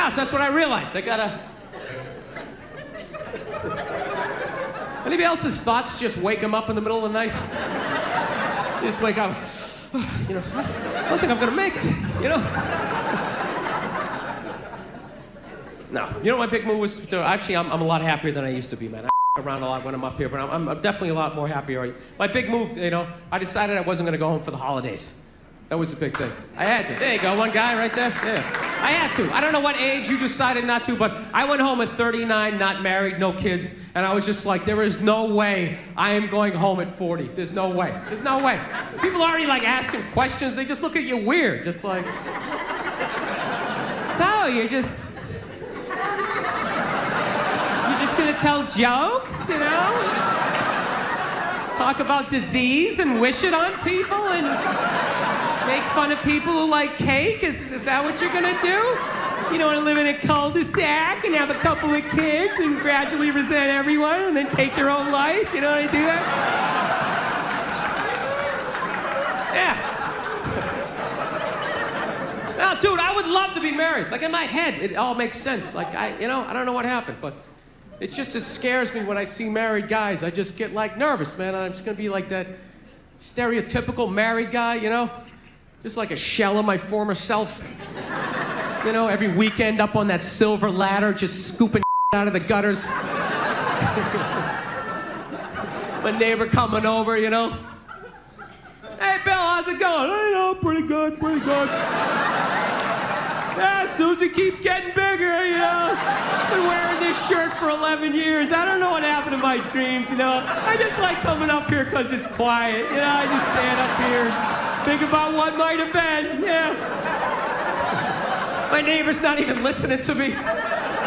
Yeah, so that's what I realized. I gotta... Anybody else's thoughts just wake them up in the middle of the night? You just wake up, you know, I don't think I'm gonna make it, you know? No, you know what my big move was to, actually, I'm a lot happier than I used to be, man. I around a lot when I'm up here, but I'm definitely a lot more happier. My big move, you know, I decided I wasn't gonna go home for the holidays. That was a big thing. I had to. There you go, one guy right there. Yeah. I had to. I don't know what age you decided not to, but I went home at 39, not married, no kids, and I was just like, there is no way I am going home at 40. There's no way. There's no way. People are already like asking questions. They just look at you weird, just like, so you're just gonna tell jokes, you know? Talk about disease and wish it on people and make fun of people who like cake? Is that what you're gonna do? You don't wanna live in a cul-de-sac and have a couple of kids and gradually resent everyone and then take your own life? You know how to do that? Yeah. No, dude, I would love to be married. Like in my head, it all makes sense. Like I don't know what happened, but it scares me when I see married guys. I just get like nervous, man. I'm just gonna be like that stereotypical married guy, you know? Just like a shell of my former self. You know, every weekend up on that silver ladder, just scooping out of the gutters. My neighbor coming over, you know? Hey, Bill, how's it going? I know, pretty good, pretty good. Yeah, Susie keeps getting bigger, you know? Been wearing this shirt for 11 years. I don't know what happened to my dreams, you know? I just like coming up here because it's quiet, you know? I just stand up here, think about what might have been, yeah. My neighbor's not even listening to me.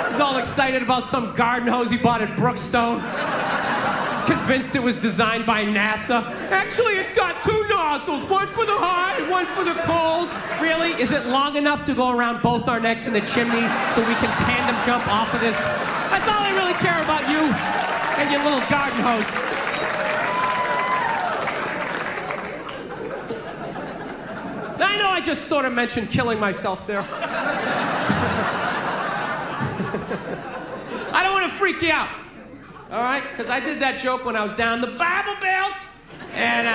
He's all excited about some garden hose he bought at Brookstone. He's convinced it was designed by NASA. Actually, it's got two nozzles, one for the hot and one for the cold. Really? Is it long enough to go around both our necks in the chimney so we can tandem jump off of this? That's all I really care about, you and your little garden hose. Now, I know I just sort of mentioned killing myself there. I don't want to freak you out, all right? Because I did that joke when I was down the Bible Belt and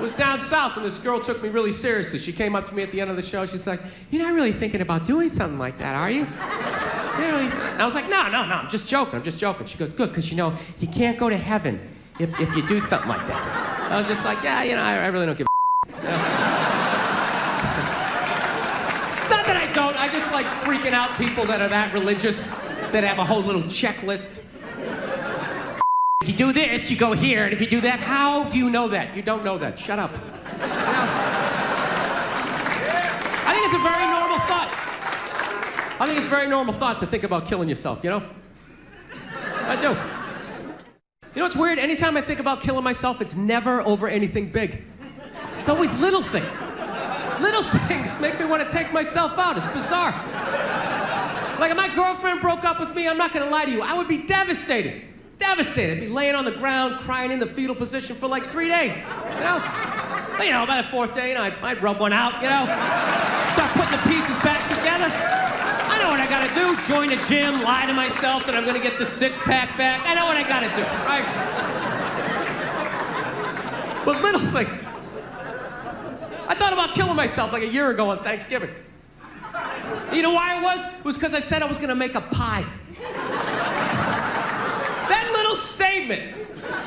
was down south, and this girl took me really seriously. She came up to me at the end of the show. She's like, "You're not really thinking about doing something like that, are you? Really?" And I was like, no, I'm just joking. She goes, "Good, because you know, you can't go to heaven if you do something like that." I was just like, yeah, you know, I really don't give a you know? It's not that I don't. I just like freaking out people that are that religious, that have a whole little checklist. If you do this, you go here, and if you do that, how do you know that? You don't know that. Shut up. You know? I think it's a very normal thought. I think it's a very normal thought to think about killing yourself, you know? I do. You know what's weird? Anytime I think about killing myself, it's never over anything big. It's always little things. Little things make me want to take myself out. It's bizarre. Like if my girlfriend broke up with me, I'm not going to lie to you, I would be devastated. Devastated. I'd be laying on the ground, crying in the fetal position for like 3 days, you know? But, you know, by the fourth day, you know, I'd rub one out, you know? Start putting the pieces back together. I know what I gotta do. Join a gym, lie to myself that I'm gonna get the six-pack back. I know what I gotta do, right? But little things. I thought about killing myself like a year ago on Thanksgiving. You know why it was? It was because I said I was gonna make a pie. That little statement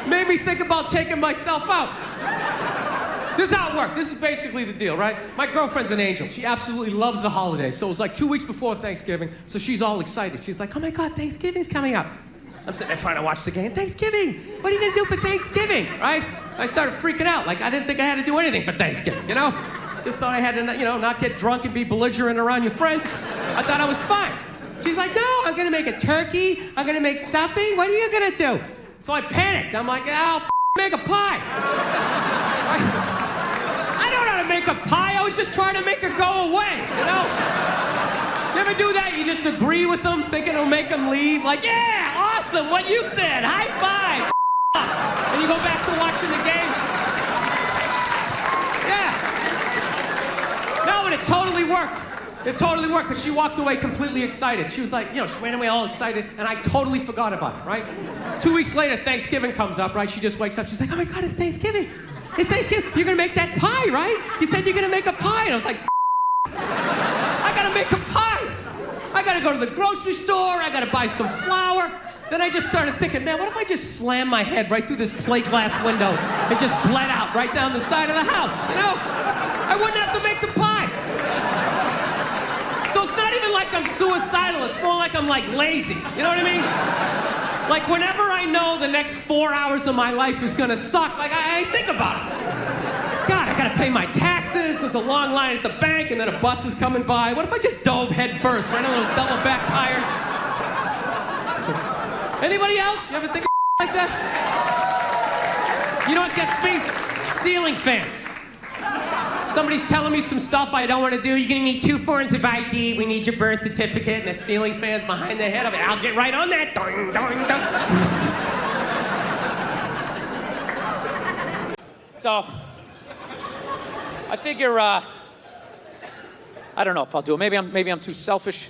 made me think about taking myself out. This is how it worked. This is basically the deal, right? My girlfriend's an angel. She absolutely loves the holidays. So it was like 2 weeks before Thanksgiving, so she's all excited. She's like, "Oh my God, Thanksgiving's coming up." I'm sitting there trying to watch the game. Thanksgiving! What are you gonna do for Thanksgiving, right? I started freaking out. Like, I didn't think I had to do anything for Thanksgiving, you know? Just thought I had to, you know, not get drunk and be belligerent around your friends. I thought I was fine. She's like, "No, I'm gonna make a turkey. I'm gonna make stuffing. What are you gonna do?" So I panicked. I'm like, "I'll make a pie." I don't know how to make a pie. I was just trying to make her go away, you know? You ever do that? You just agree with them, thinking it'll make them leave? Like, "Yeah, awesome, what you said. High five." And you go back to watching the game. Yeah. No, but it totally worked. It totally worked, because she walked away completely excited. She was like, she ran away all excited, and I totally forgot about it, right? 2 weeks later, Thanksgiving comes up, right? She just wakes up, she's like, oh my God, it's Thanksgiving. It's Thanksgiving. You're gonna make that pie, right? You said you're gonna make a pie. And I was like, I gotta make a pie. I gotta go to the grocery store, I gotta buy some flour. Then I just started thinking, man, what if I just slammed my head right through this plate glass window and just bled out right down the side of the house, I wouldn't have to make the pie. So it's not even like I'm suicidal, it's more like I'm lazy, you know what I mean? Like whenever I know the next 4 hours of my life is gonna suck, I think about it. God, I gotta pay my taxes, there's a long line at the bank, and then a bus is coming by. What if I just dove head first, right on those double back tires? Anybody else? You ever think of like that? You know what gets me? Ceiling fans. Somebody's telling me some stuff I don't want to do. You're gonna need 2 forms of ID. We need your birth certificate. And the ceiling fan's behind their head. I'll get right on that. Doing, doing, doing. So, I figure, I don't know if I'll do it. Maybe I'm too selfish.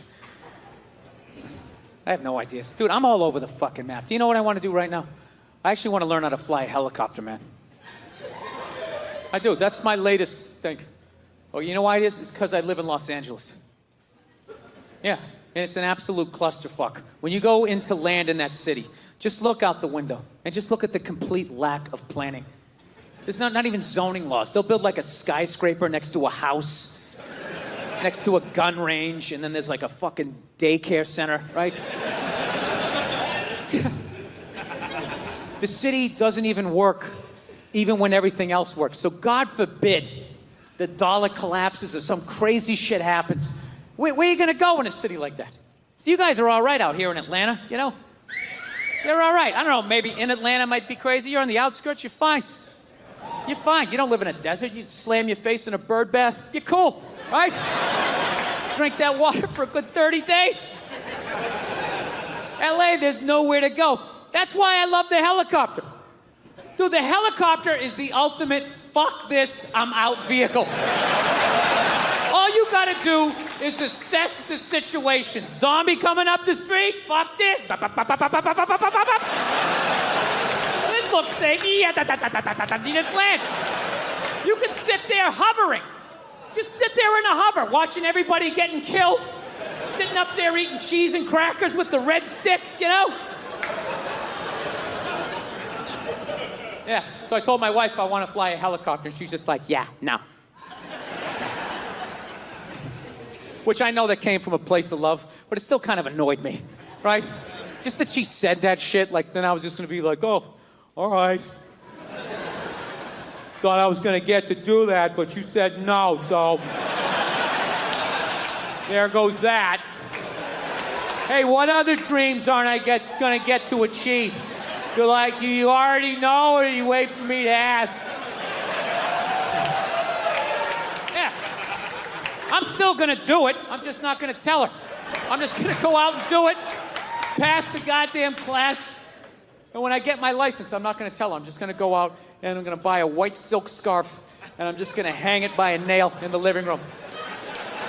I have no ideas. Dude, I'm all over the fucking map. Do you know what I want to do right now? I actually want to learn how to fly a helicopter, man. I do. That's my latest thing. Oh, you know why it is? It's because I live in Los Angeles. Yeah, and it's an absolute clusterfuck. When you go into land in that city, just look out the window and just look at the complete lack of planning. There's not even zoning laws. They'll build like a skyscraper next to a house, next to a gun range, and then there's like a fucking daycare center, right? The city doesn't even work, even when everything else works. So God forbid the dollar collapses or some crazy shit happens. Where are you gonna go in a city like that? So you guys are all right out here in Atlanta, You're all right. I don't know, maybe in Atlanta might be crazy. You're on the outskirts, you're fine. You're fine. You don't live in a desert. You slam your face in a bird bath. You're cool, right? Drink that water for a good 30 days. LA, there's nowhere to go. That's why I love the helicopter. Dude, the helicopter is the ultimate fuck this, I'm out vehicle. All you gotta do is assess the situation. Zombie coming up the street, fuck this. This looks safe. You just land. You can sit there hovering. Just sit there in a hover, watching everybody getting killed. Sitting up there eating cheese and crackers with the red stick, Yeah, so I told my wife I want to fly a helicopter, and she's just like, yeah, no. Which I know that came from a place of love, but it still kind of annoyed me, right? Just that she said that shit, then I was just gonna be like, oh, all right. Thought I was gonna get to do that, but you said no, so there goes that. Hey, what other dreams aren't I gonna get to achieve? You're like, do you already know, or do you wait for me to ask? Yeah. I'm still gonna do it. I'm just not gonna tell her. I'm just gonna go out and do it, pass the goddamn class, and when I get my license, I'm not gonna tell her. I'm just gonna go out and I'm gonna buy a white silk scarf, and I'm just gonna hang it by a nail in the living room.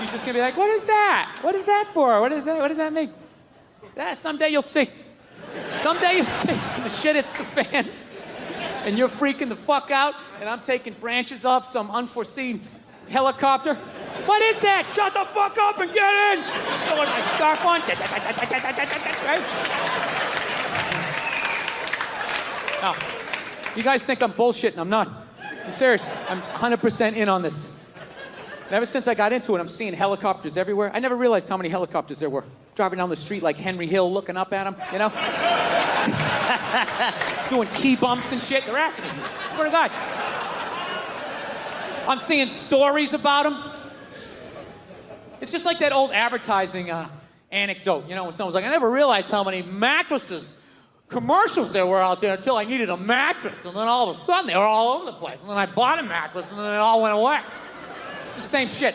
She's just gonna be like, what is that? What is that for? What is that? What does that mean? Someday you'll see. Someday you'll see. The shit hits the fan, and you're freaking the fuck out, and I'm taking branches off some unforeseen helicopter. What is that? Shut the fuck up and get in! Throwing my scarf on. Right? Now, you guys think I'm bullshitting. I'm not. I'm serious. I'm 100% in on this. And ever since I got into it, I'm seeing helicopters everywhere. I never realized how many helicopters there were. Driving down the street like Henry Hill, looking up at them, doing key bumps and shit. They're after me. Swear to God. I'm seeing stories about them. It's just like that old advertising anecdote, when someone's like, I never realized how many commercials there were out there until I needed a mattress. And then all of a sudden, they were all over the place. And then I bought a mattress, and then it all went away. It's the same shit.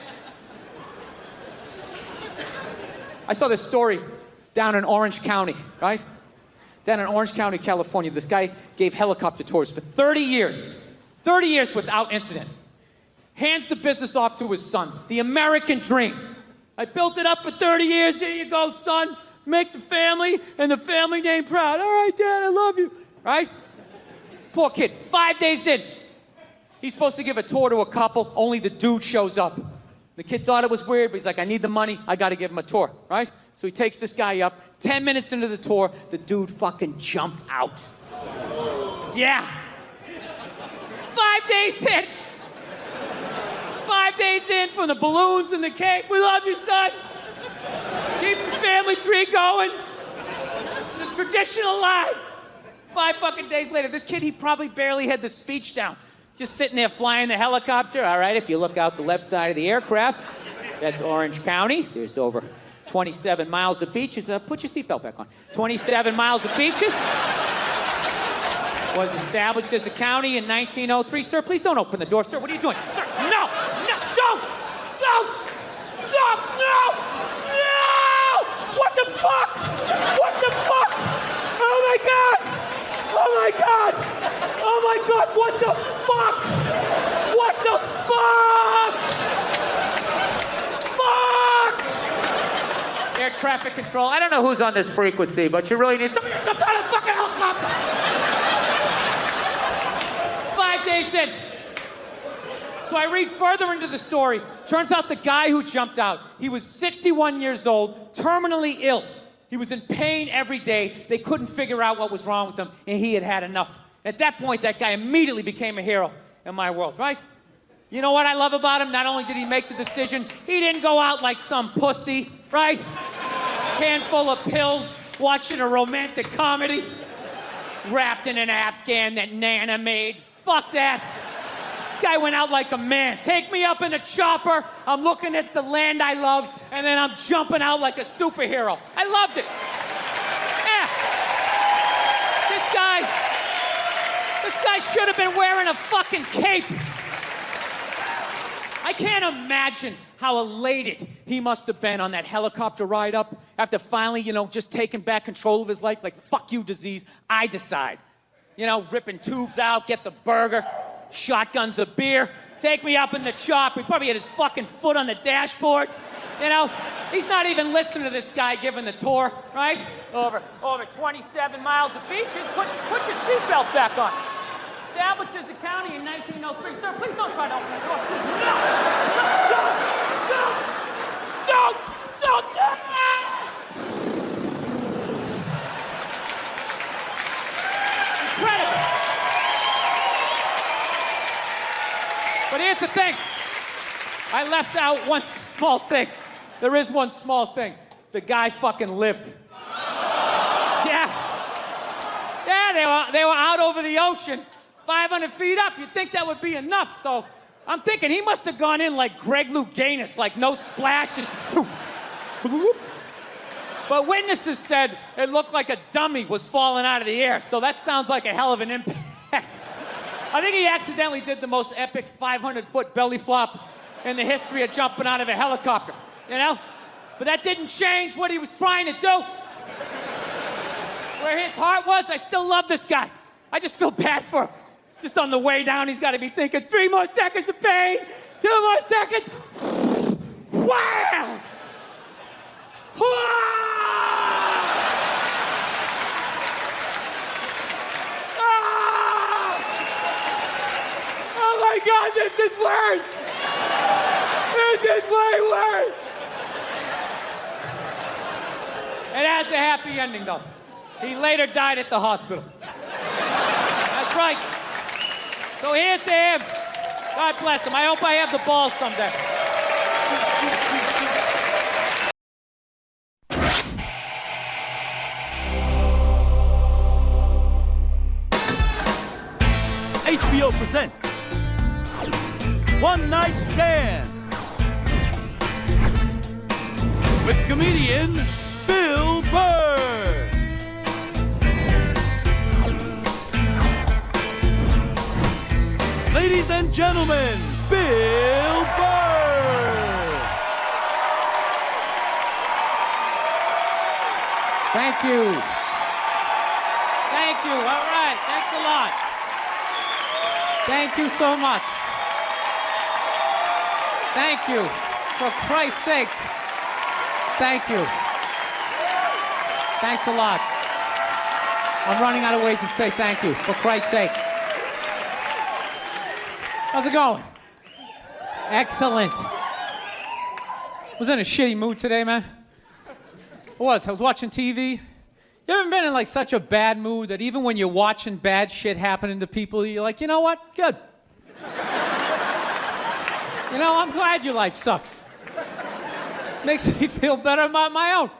I saw this story down in Orange County, right? Down in Orange County, California. This guy gave helicopter tours for 30 years. 30 years without incident. Hands the business off to his son. The American dream. I built it up for 30 years. Here you go, son. Make the family and the family name proud. All right, Dad, I love you. Right? This poor kid, 5 days in. He's supposed to give a tour to a couple. Only the dude shows up. The kid thought it was weird, but he's like, I need the money. I got to give him a tour. Right? So he takes this guy up. 10 minutes into the tour, the dude fucking jumped out. Yeah. 5 days in. 5 days in from the balloons and the cake. We love you, son. Keep the family tree going. The tradition alive. 5 fucking days later, this kid, he probably barely had the speech down. Just sitting there flying the helicopter. All right, if you look out the left side of the aircraft, that's Orange County. There's over 27 miles of beaches. Put your seatbelt back on. 27 miles of beaches. Was established as a county in 1903. Sir, please don't open the door. Sir, what are you doing? Sir, no! No! Don't! Don't! Stop! No! No! What the fuck? What the fuck? Oh my God! Oh my God! Oh my God! What the fuck? What the fuck? Fuck! Air traffic control. I don't know who's on this frequency, but you really need some kind of fucking helicopter. 5 days in. So I read further into the story. Turns out the guy who jumped out, he was 61 years old, terminally ill. He was in pain every day. They couldn't figure out what was wrong with him, and he had had enough. At that point, that guy immediately became a hero in my world, right? You know what I love about him? Not only did he make the decision, he didn't go out like some pussy, right? Handful of pills, watching a romantic comedy, wrapped in an Afghan that Nana made. Fuck that. This guy went out like a man. Take me up in a chopper. I'm looking at the land I love, and then I'm jumping out like a superhero. I loved it. Yeah. This guy should have been wearing a fucking cape. I can't imagine how elated he must have been on that helicopter ride up after finally, just taking back control of his life. Like, fuck you, disease. I decide. Ripping tubes out, gets a burger, shotguns a beer, take me up in the chopper. He probably had his fucking foot on the dashboard. He's not even listening to this guy giving the tour, right? Over 27 miles of beaches. Put your seatbelt back on. Established as a county in 1903. Sir, please don't try to open the door. No! Don't! Incredible. But here's the thing. I left out one small thing. There is one small thing. The guy fucking lived. Yeah, they were out over the ocean, 500 feet up. You'd think that would be enough. So I'm thinking he must have gone in like Greg Louganis, like no splash, just... But witnesses said it looked like a dummy was falling out of the air. So that sounds like a hell of an impact. I think he accidentally did the most epic 500-foot belly flop in the history of jumping out of a helicopter, But that didn't change what he was trying to do. Where his heart was, I still love this guy. I just feel bad for him. Just on the way down, he's got to be thinking, 3 more seconds of pain, 2 more seconds. Wow! Oh my God, this is worse! This is way worse! It has a happy ending, though. He later died at the hospital. That's right. So here's to him. God bless him. I hope I have the balls someday. HBO presents One Night Stand with comedian Bill Burr. Ladies and gentlemen, Bill Burr. Thank you. Thank you. All right. Thanks a lot. Thank you so much. Thank you. For Christ's sake. thank you. Thanks a lot. I'm running out of ways to say thank you, for Christ's sake. How's it going? Excellent. Was in a shitty mood today, man. I was watching TV. You ever been in like such a bad mood that even when you're watching bad shit happening to people, you're like, you know what? Good. You know, I'm glad your life sucks. Makes me feel better about my own.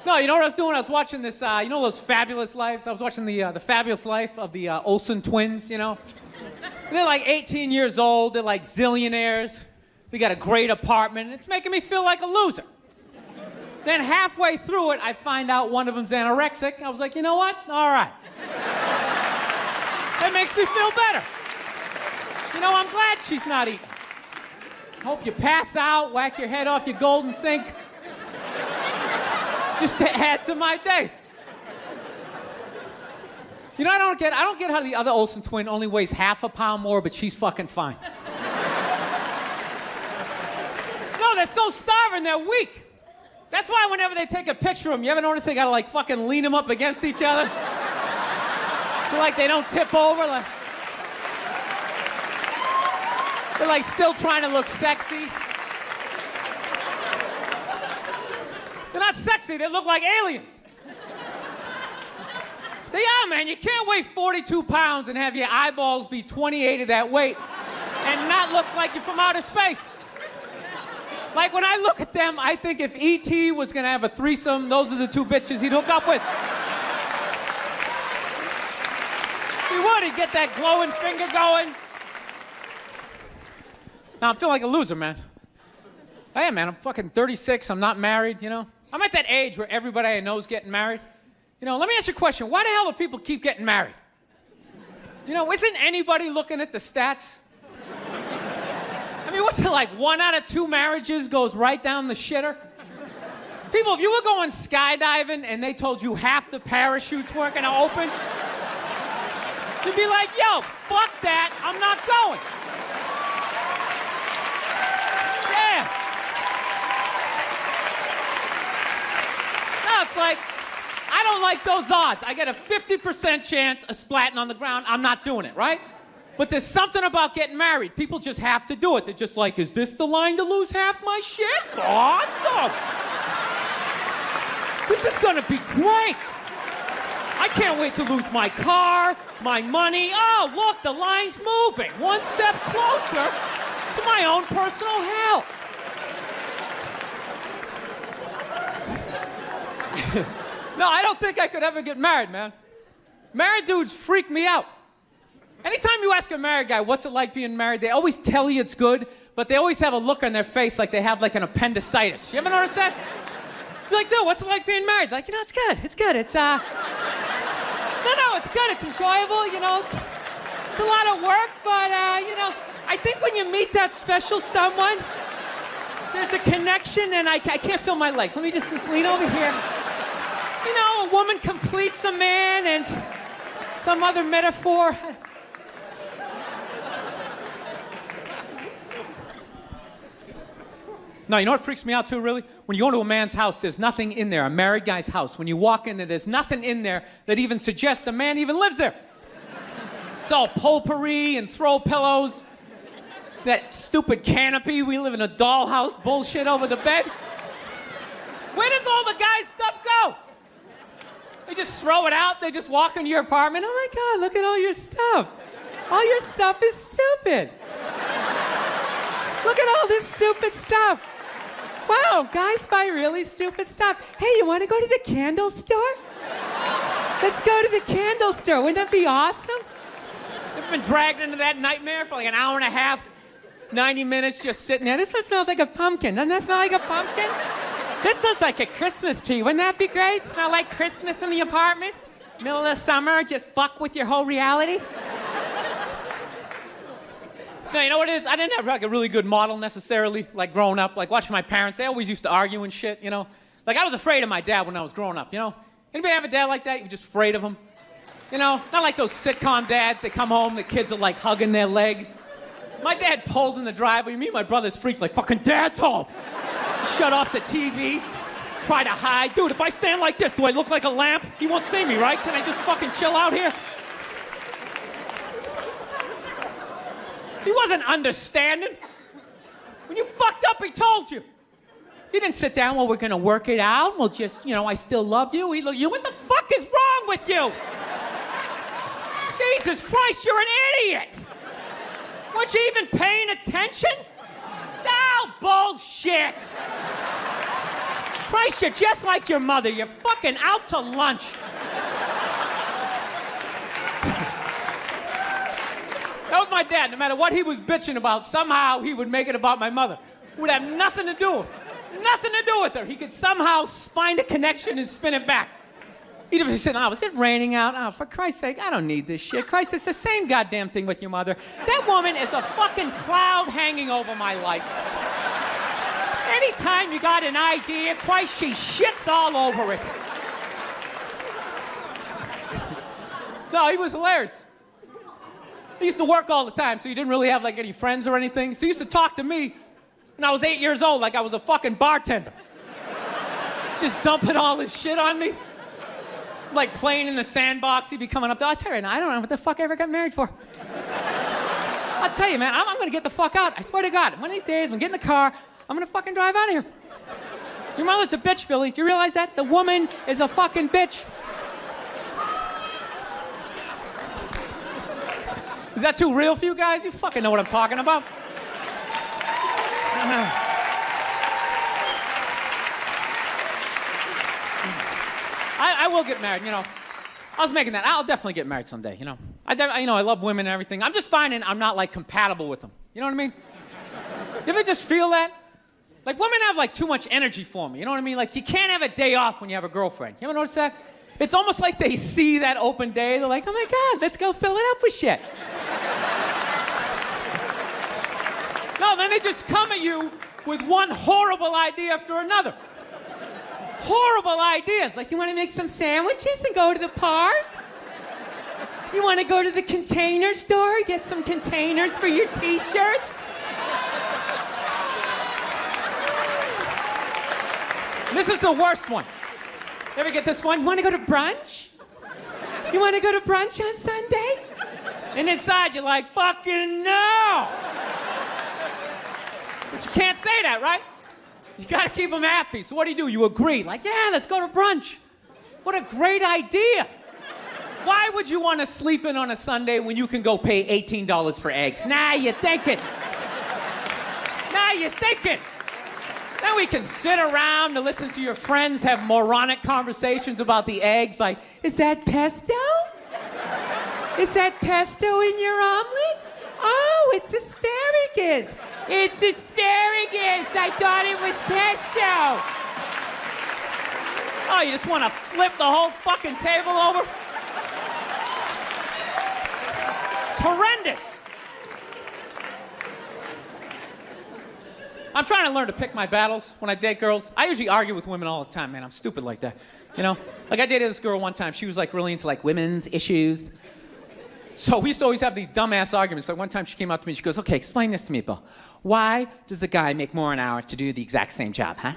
No, you know what I was doing? I was watching this, you know those Fabulous Lives? I was watching the Fabulous Life of the Olsen twins, you know? They're like 18 years old. They're like zillionaires. They got a great apartment. It's making me feel like a loser. Then halfway through it, I find out one of them's anorexic. I was like, you know what? All right. That makes me feel better. You know, I'm glad she's not eating. Hope you pass out, whack your head off your golden sink. Just to add to my day. You know, I don't get how the other Olsen twin only weighs half a pound more, but she's fucking fine. No, they're so starving, they're weak. That's why whenever they take a picture of them, you ever notice they gotta like fucking lean them up against each other? So like they don't tip over. Like, they're like still trying to look sexy. They're not sexy, they look like aliens. They are, man. You can't weigh 42 pounds and have your eyeballs be 28 of that weight and not look like you're from outer space. Like, when I look at them, I think if E.T. was gonna have a threesome, those are the two bitches he'd hook up with. He would. He'd get that glowing finger going. Now, I'm feeling like a loser, man. I am, man. I'm fucking 36. I'm not married, you know? I'm at that age where everybody I know is getting married. You know, let me ask you a question. Why the hell do people keep getting married? You know, isn't anybody looking at the stats? I mean, what's it like? 1 out of 2 marriages goes right down the shitter? People, if you were going skydiving and they told you half the parachutes weren't gonna open, you'd be like, yo, fuck that, I'm not going. Yeah. No, it's like, I don't like those odds. I get a 50% chance of splatting on the ground. I'm not doing it, right? But there's something about getting married. People just have to do it. They're just like, is this the line to lose half my shit? Awesome. This is gonna be great. I can't wait to lose my car, my money. Oh, look, the line's moving. One step closer to my own personal hell. No, I don't think I could ever get married, man. Married dudes freak me out. Anytime you ask a married guy, what's it like being married, they always tell you it's good, but they always have a look on their face like they have like an appendicitis. You ever notice that? You're like, dude, what's it like being married? Like, you know, it's good. It's good. It's, No, it's good. It's enjoyable, you know. It's a lot of work, but, you know, I think when you meet that special someone, there's a connection, and I can't feel my legs. Let me just lean over here. You know, a woman completes a man, and some other metaphor. No, you know what freaks me out too, really? When you go into a man's house, there's nothing in there, a married guy's house. When you walk in there, there's nothing in there that even suggests a man even lives there. It's all potpourri and throw pillows. That stupid canopy, we live in a dollhouse bullshit over the bed. Where does all the guy's stuff go? They just throw it out, they just walk into your apartment. Oh my God, look at all your stuff. All your stuff is stupid. Look at all this stupid stuff. Wow, guys buy really stupid stuff. Hey, you want to go to the candle store? Let's go to the candle store. Wouldn't that be awesome? You've been dragged into that nightmare for like an hour and a half, 90 minutes just sitting there. This smells like a pumpkin. Doesn't that smell like a pumpkin? This looks like a Christmas tree. Wouldn't that be great? Smell like Christmas in the apartment? Middle of the summer, just fuck with your whole reality? No, you know what it is? I didn't have like a really good model necessarily, like growing up, like watching my parents. They always used to argue and shit, you know? Like I was afraid of my dad when I was growing up, you know? Anybody have a dad like that? You're just afraid of him? You know? Not like those sitcom dads, they come home, the kids are like hugging their legs. My dad pulled in the driveway, me and my brothers freaked like, fucking dad's home. Shut off the TV. Try to hide. Dude, if I stand like this, do I look like a lamp? He won't see me, right? Can I just fucking chill out here? He wasn't understanding. When you fucked up, he told you. He didn't sit down, well, we're gonna work it out. We'll just, I still love you. He looked, what the fuck is wrong with you? Jesus Christ, you're an idiot. Weren't you even paying attention? Oh, bullshit. Christ, you're just like your mother. You're fucking out to lunch. That was my dad. No matter what he was bitching about, somehow he would make it about my mother. It would have nothing to do with her. Nothing to do with her. He could somehow find a connection and spin it back. He'd have said, oh, is it raining out? Oh, for Christ's sake, I don't need this shit. Christ, it's the same goddamn thing with your mother. That woman is a fucking cloud hanging over my life. Anytime you got an idea, Christ, she shits all over it. No, he was hilarious. He used to work all the time, so he didn't really have like any friends or anything. So he used to talk to me when I was 8 years old like I was a fucking bartender. Just dumping all this shit on me. Like playing in the sandbox, he'd be coming up there. I'll tell you, I don't know what the fuck I ever got married for. I'll tell you, man, I'm gonna get the fuck out. I swear to God, one of these days, I'm gonna get in the car, I'm gonna fucking drive out of here. Your mother's a bitch, Billy. Do you realize that? The woman is a fucking bitch. Is that too real for you guys? You fucking know what I'm talking about. I will get married, I was making that. I'll definitely get married someday, I love women and everything. I'm just finding I'm not, like, compatible with them. You know what I mean? You ever just feel that? Like, women have, like, too much energy for me. You know what I mean? Like, you can't have a day off when you have a girlfriend. You ever notice that? It's almost like they see that open day. They're like, oh, my God, let's go fill it up with shit. No, then they just come at you with one horrible idea after another. Horrible ideas. Like, you want to make some sandwiches and go to the park? You want to go to the Container store, get some containers for your t-shirts? This is the worst one. You ever get this one? You want to go to brunch? You want to go to brunch on Sunday? And inside you're like, fucking no! But you can't say that, right? You gotta keep them happy. So what do? You agree. Like, yeah, let's go to brunch. What a great idea. Why would you want to sleep in on a Sunday when you can go pay $18 for eggs? Now you're thinking. Now you're thinking. Then we can sit around and listen to your friends have moronic conversations about the eggs. Like, is that pesto? Is that pesto in your omelet? Oh, it's asparagus. It's asparagus. I thought it was pesto. Oh, you just want to flip the whole fucking table over? It's horrendous. I'm trying to learn to pick my battles when I date girls. I usually argue with women all the time, man. I'm stupid like that. Like I dated this girl one time. She was like really into like women's issues. So we used to always have these dumbass arguments. Like one time she came up to me and she goes, okay, explain this to me, Bill. Why does a guy make more an hour to do the exact same job, huh?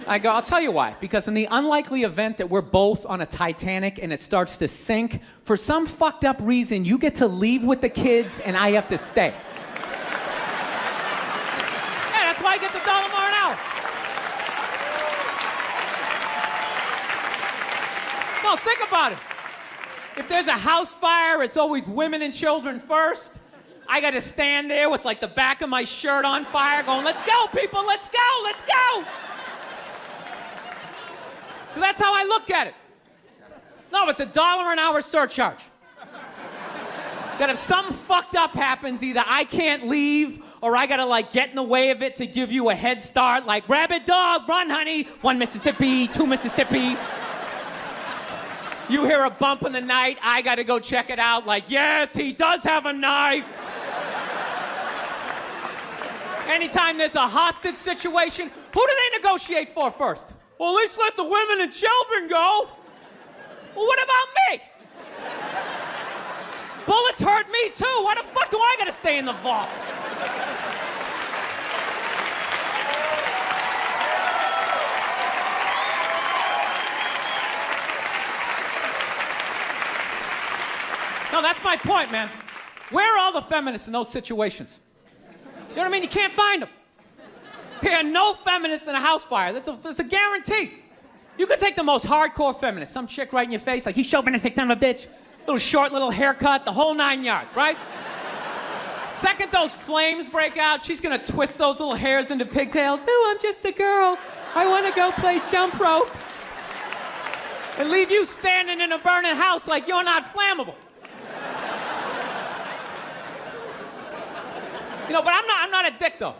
I go, I'll tell you why. Because in the unlikely event that we're both on a Titanic and it starts to sink, for some fucked up reason, you get to leave with the kids and I have to stay. Yeah, that's why I get the $1 more an hour. No, think about it. If there's a house fire, it's always women and children first. I gotta stand there with like the back of my shirt on fire going, let's go, people, let's go, let's go. So that's how I look at it. No, it's a $1 an hour surcharge. That if something fucked up happens, either I can't leave or I gotta like get in the way of it to give you a head start, like rabid dog, run honey, 1 Mississippi, 2 Mississippi. You hear a bump in the night, I gotta go check it out, like, yes, he does have a knife. Anytime there's a hostage situation, who do they negotiate for first? Well, at least let the women and children go. Well, what about me? Bullets hurt me too. Why the fuck do I gotta stay in the vault? No, that's my point, man. Where are all the feminists in those situations? You know what I mean? You can't find them. There are no feminists in a house fire. That's a guarantee. You could take the most hardcore feminist, some chick right in your face, like, he's chauvinistic son of a bitch, little short, little haircut, the whole 9 yards, right? Second those flames break out, she's gonna twist those little hairs into pigtails. Oh, I'm just a girl. I wanna go play jump rope. And leave you standing in a burning house like you're not flammable. You know, but I'm not a dick, though.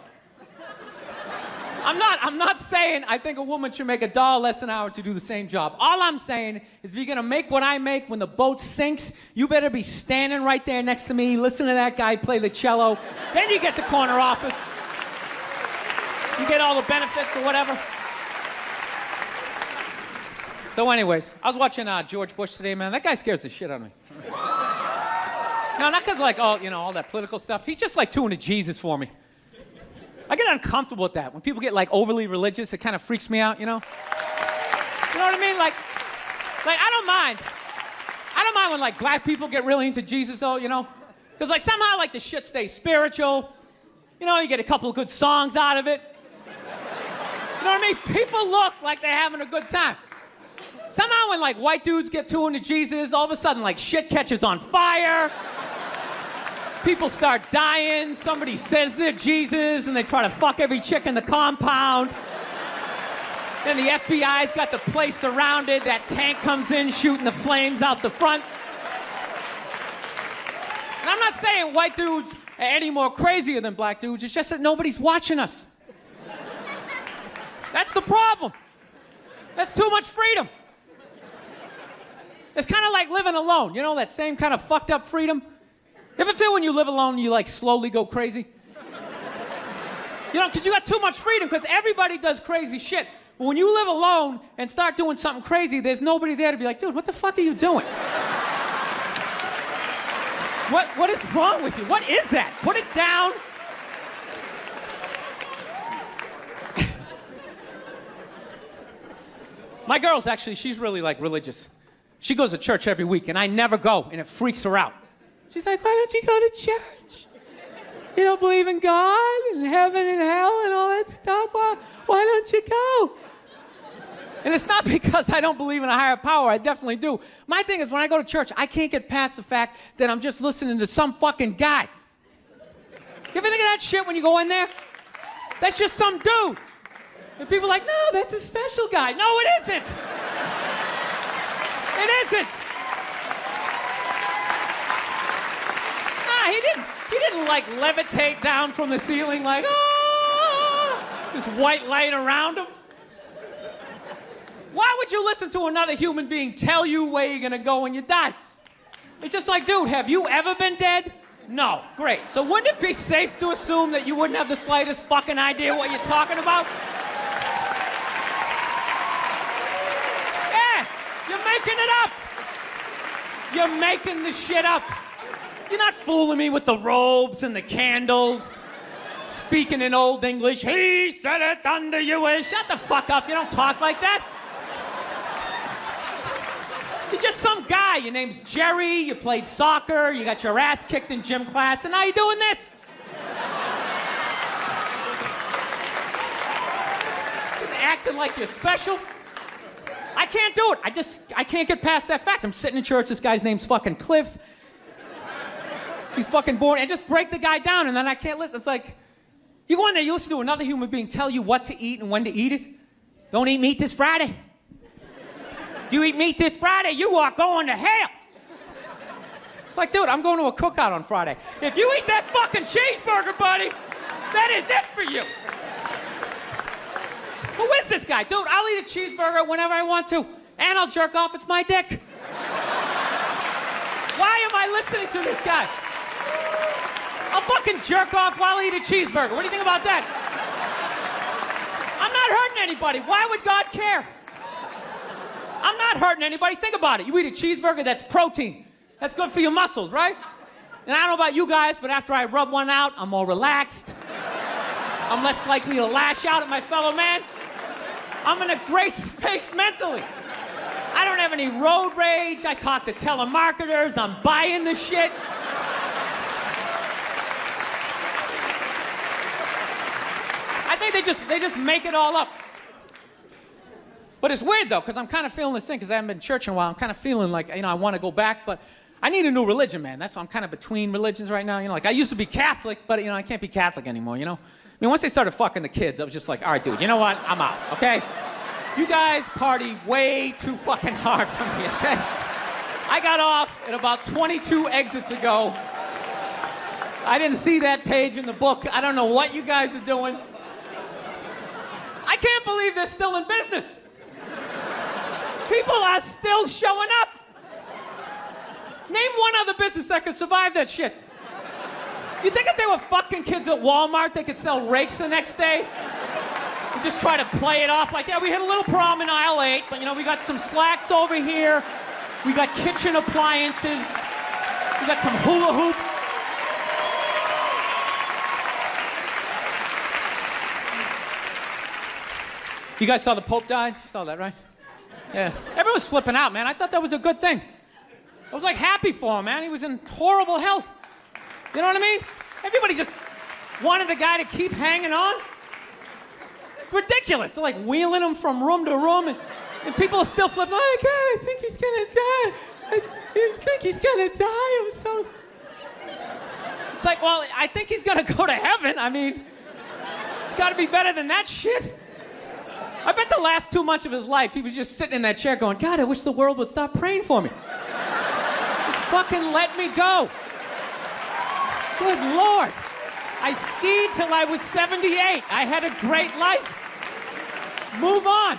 I'm not saying I think a woman should make $1 less an hour to do the same job. All I'm saying is if you're gonna make what I make when the boat sinks, you better be standing right there next to me, listen to that guy play the cello. Then you get the corner office. You get all the benefits or whatever. So anyways, I was watching George Bush today, man. That guy scares the shit out of me. No, not because like, all that political stuff. He's just like too into Jesus for me. I get uncomfortable with that. When people get like overly religious, it kind of freaks me out, you know? You know what I mean? Like I don't mind. I don't mind when like black people get really into Jesus though, you know? Because like somehow like the shit stays spiritual. You know, you get a couple of good songs out of it. You know what I mean? People look like they're having a good time. Somehow when like white dudes get too into Jesus, all of a sudden like shit catches on fire. People start dying, somebody says they're Jesus, and they try to fuck every chick in the compound. Then the FBI's got the place surrounded, that tank comes in shooting the flames out the front. And I'm not saying white dudes are any more crazier than black dudes, it's just that nobody's watching us. That's the problem. That's too much freedom. It's kind of like living alone, you know, that same kind of fucked up freedom. You ever feel when you live alone, you like slowly go crazy? You know, because you got too much freedom, because everybody does crazy shit. But when you live alone and start doing something crazy, there's nobody there to be like, dude, what the fuck are you doing? What is wrong with you? What is that? Put it down. My girl's actually, she's really like religious. She goes to church every week, and I never go, and it freaks her out. She's like, why don't you go to church? You don't believe in God and heaven and hell and all that stuff? Why don't you go? And it's not because I don't believe in a higher power. I definitely do. My thing is when I go to church, I can't get past the fact that I'm just listening to some fucking guy. You ever think of that shit when you go in there? That's just some dude. And people are like, no, that's a special guy. No, it isn't. It isn't. He didn't like levitate down from the ceiling like, this white light around him. Why would you listen to another human being tell you where you're gonna go when you die? It's just like, dude, have you ever been dead? No, great. So wouldn't it be safe to assume that you wouldn't have the slightest fucking idea what you're talking about? Yeah, you're making it up. You're making the shit up. You're not fooling me with the robes and the candles, speaking in Old English. He said it under you will. Shut the fuck up. You don't talk like that. You're just some guy. Your name's Jerry. You played soccer. You got your ass kicked in gym class. And now you're doing this. Acting like you're special. I can't do it. I can't get past that fact. I'm sitting in church. This guy's name's fucking Cliff. He's fucking boring, and just break the guy down, and then I can't listen. It's like, you go in there, you listen to another human being tell you what to eat and when to eat it. Don't eat meat this Friday. If you eat meat this Friday, you are going to hell. It's like, dude, I'm going to a cookout on Friday. If you eat that fucking cheeseburger, buddy, that is it for you. Who is this guy? Dude, I'll eat a cheeseburger whenever I want to, and I'll jerk off. It's my dick. Why am I listening to this guy? I'll fucking jerk off while I eat a cheeseburger. What do you think about that? I'm not hurting anybody. Why would God care? I'm not hurting anybody. Think about it. You eat a cheeseburger, that's protein. That's good for your muscles, right? And I don't know about you guys, but after I rub one out, I'm more relaxed. I'm less likely to lash out at my fellow man. I'm in a great space mentally. I don't have any road rage. I talk to telemarketers. I'm buying the shit. I think they just make it all up. But it's weird though, because I'm kind of feeling this thing, because I haven't been to church in a while. I'm kind of feeling like, I want to go back, but I need a new religion, man. That's why I'm kind of between religions right now. Like I used to be Catholic, but I can't be Catholic anymore, I mean, once they started fucking the kids, I was just like, all right, dude, you know what? I'm out, okay? You guys party way too fucking hard for me, okay? I got off at about 22 exits ago. I didn't see that page in the book. I don't know what you guys are doing. I can't believe they're still in business. People are still showing up. Name one other business that could survive that shit. You think if they were fucking kids at Walmart, they could sell rakes the next day? And just try to play it off like, yeah, we hit a little prom in aisle 8, but we got some slacks over here. We got kitchen appliances. We got some hula hoops. You guys saw the Pope died? You saw that, right? Yeah. Everyone was flipping out, man. I thought that was a good thing. I was like happy for him, man. He was in horrible health. You know what I mean? Everybody just wanted the guy to keep hanging on. It's ridiculous. They're like wheeling him from room to room, and people are still flipping. Oh, God, I think he's gonna die. I think he's gonna die. So... It's like, well, I think he's gonna go to heaven. I mean, it's gotta be better than that shit. I bet the last 2 months of his life, he was just sitting in that chair going, God, I wish the world would stop praying for me. Just fucking let me go. Good Lord. I skied till I was 78. I had a great life. Move on.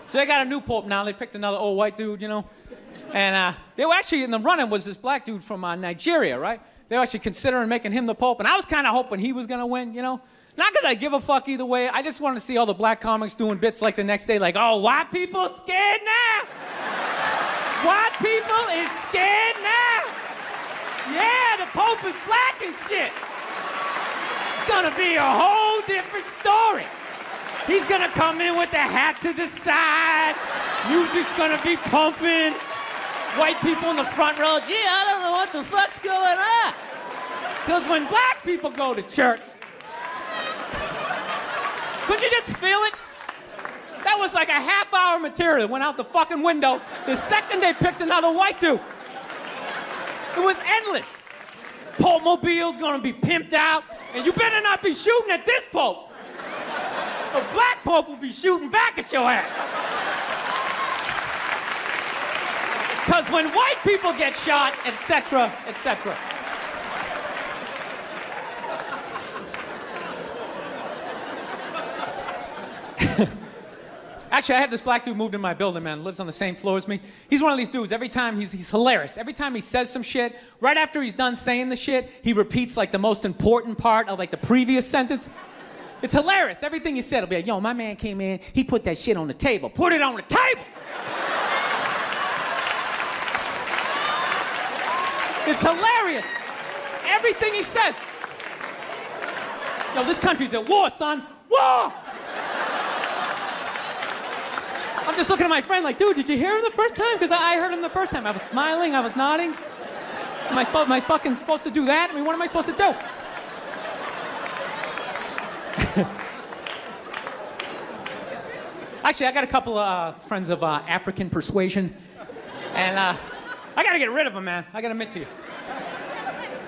So they got a new pope now. They picked another old white dude, And they were actually in the running was this black dude from Nigeria, right? They were actually considering making him the pope. And I was kind of hoping he was going to win, Not because I give a fuck either way. I just wanted to see all the black comics doing bits like the next day, like, oh, white people scared now. White people is scared now. Yeah, the Pope is black and shit. It's gonna be a whole different story. He's gonna come in with the hat to the side. Music's gonna be pumping. White people in the front row, gee, I don't know what the fuck's going on. Because when black people go to church, could you just feel it? That was like a half-hour material that went out the fucking window the second they picked another white dude. It was endless. Pope Mobile's gonna be pimped out, and you better not be shooting at this Pope. A black Pope will be shooting back at your ass. Because when white people get shot, etc., etc. Actually, I had this black dude moved in my building, man. Lives on the same floor as me. He's one of these dudes. Every time he's hilarious. Every time he says some shit, right after he's done saying the shit, he repeats like the most important part of like the previous sentence. It's hilarious. Everything he said will be like, yo, my man came in, he put that shit on the table. Put it on the table! It's hilarious. Everything he says. Yo, this country's at war, son. War! I'm just looking at my friend like, dude, did you hear him the first time? Because I heard him the first time. I was smiling, I was nodding. Am I fucking supposed to do that? I mean, what am I supposed to do? Actually, I got a couple of friends of African persuasion. And I got to get rid of them, man. I got to admit to you.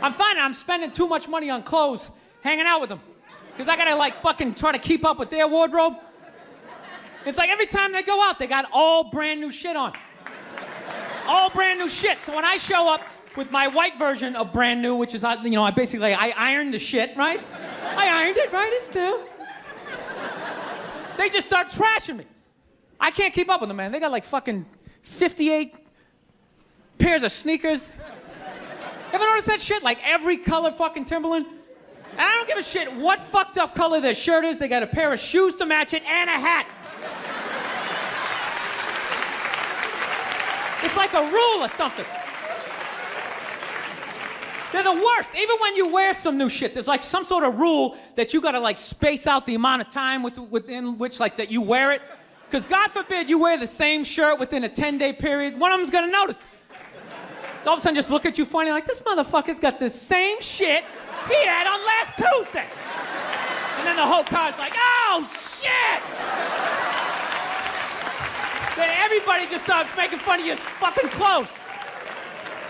I'm finding I'm spending too much money on clothes hanging out with them. Because I got to, like, fucking try to keep up with their wardrobe. It's like every time they go out, they got all brand new shit on. All brand new shit. So when I show up with my white version of brand new, which is, I basically, I ironed the shit, right? I ironed it, right? It's new. They just start trashing me. I can't keep up with them, man. They got like fucking 58 pairs of sneakers. Ever notice that shit? Like every color fucking Timberland? And I don't give a shit what fucked up color their shirt is. They got a pair of shoes to match it and a hat. It's like a rule or something. They're the worst. Even when you wear some new shit, there's like some sort of rule that you gotta like space out the amount of time within which like that you wear it. Because God forbid you wear the same shirt within a 10-day period, one of them's gonna notice. All of a sudden just look at you funny like, this motherfucker's got the same shit he had on last Tuesday. And then the whole car's like, oh, shit! Then everybody just starts making fun of your fucking clothes.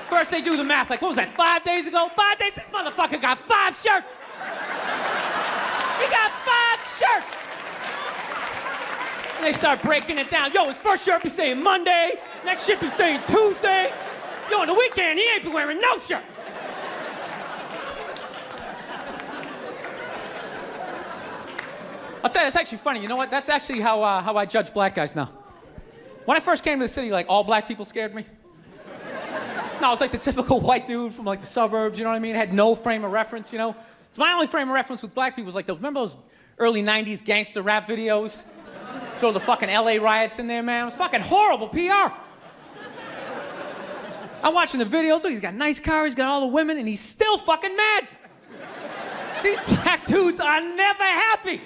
First they do the math, like, what was that, 5 days ago? 5 days? This motherfucker got 5 shirts. He got 5 shirts. And they start breaking it down. Yo, his first shirt be saying Monday, next shirt be saying Tuesday. Yo, on the weekend, he ain't be wearing no shirt. I'll tell you, it's actually funny. You know what? That's actually how I judge black guys now. When I first came to the city, like, all black people scared me. No, I was like the typical white dude from like the suburbs, you know what I mean? Had no frame of reference, you know? So my only frame of reference with black people was like, remember those early 90s gangster rap videos? Throw the fucking LA riots in there, man. It was fucking horrible PR. I'm watching the videos, look, he's got a nice car, he's got all the women, and he's still fucking mad. These black dudes are never happy.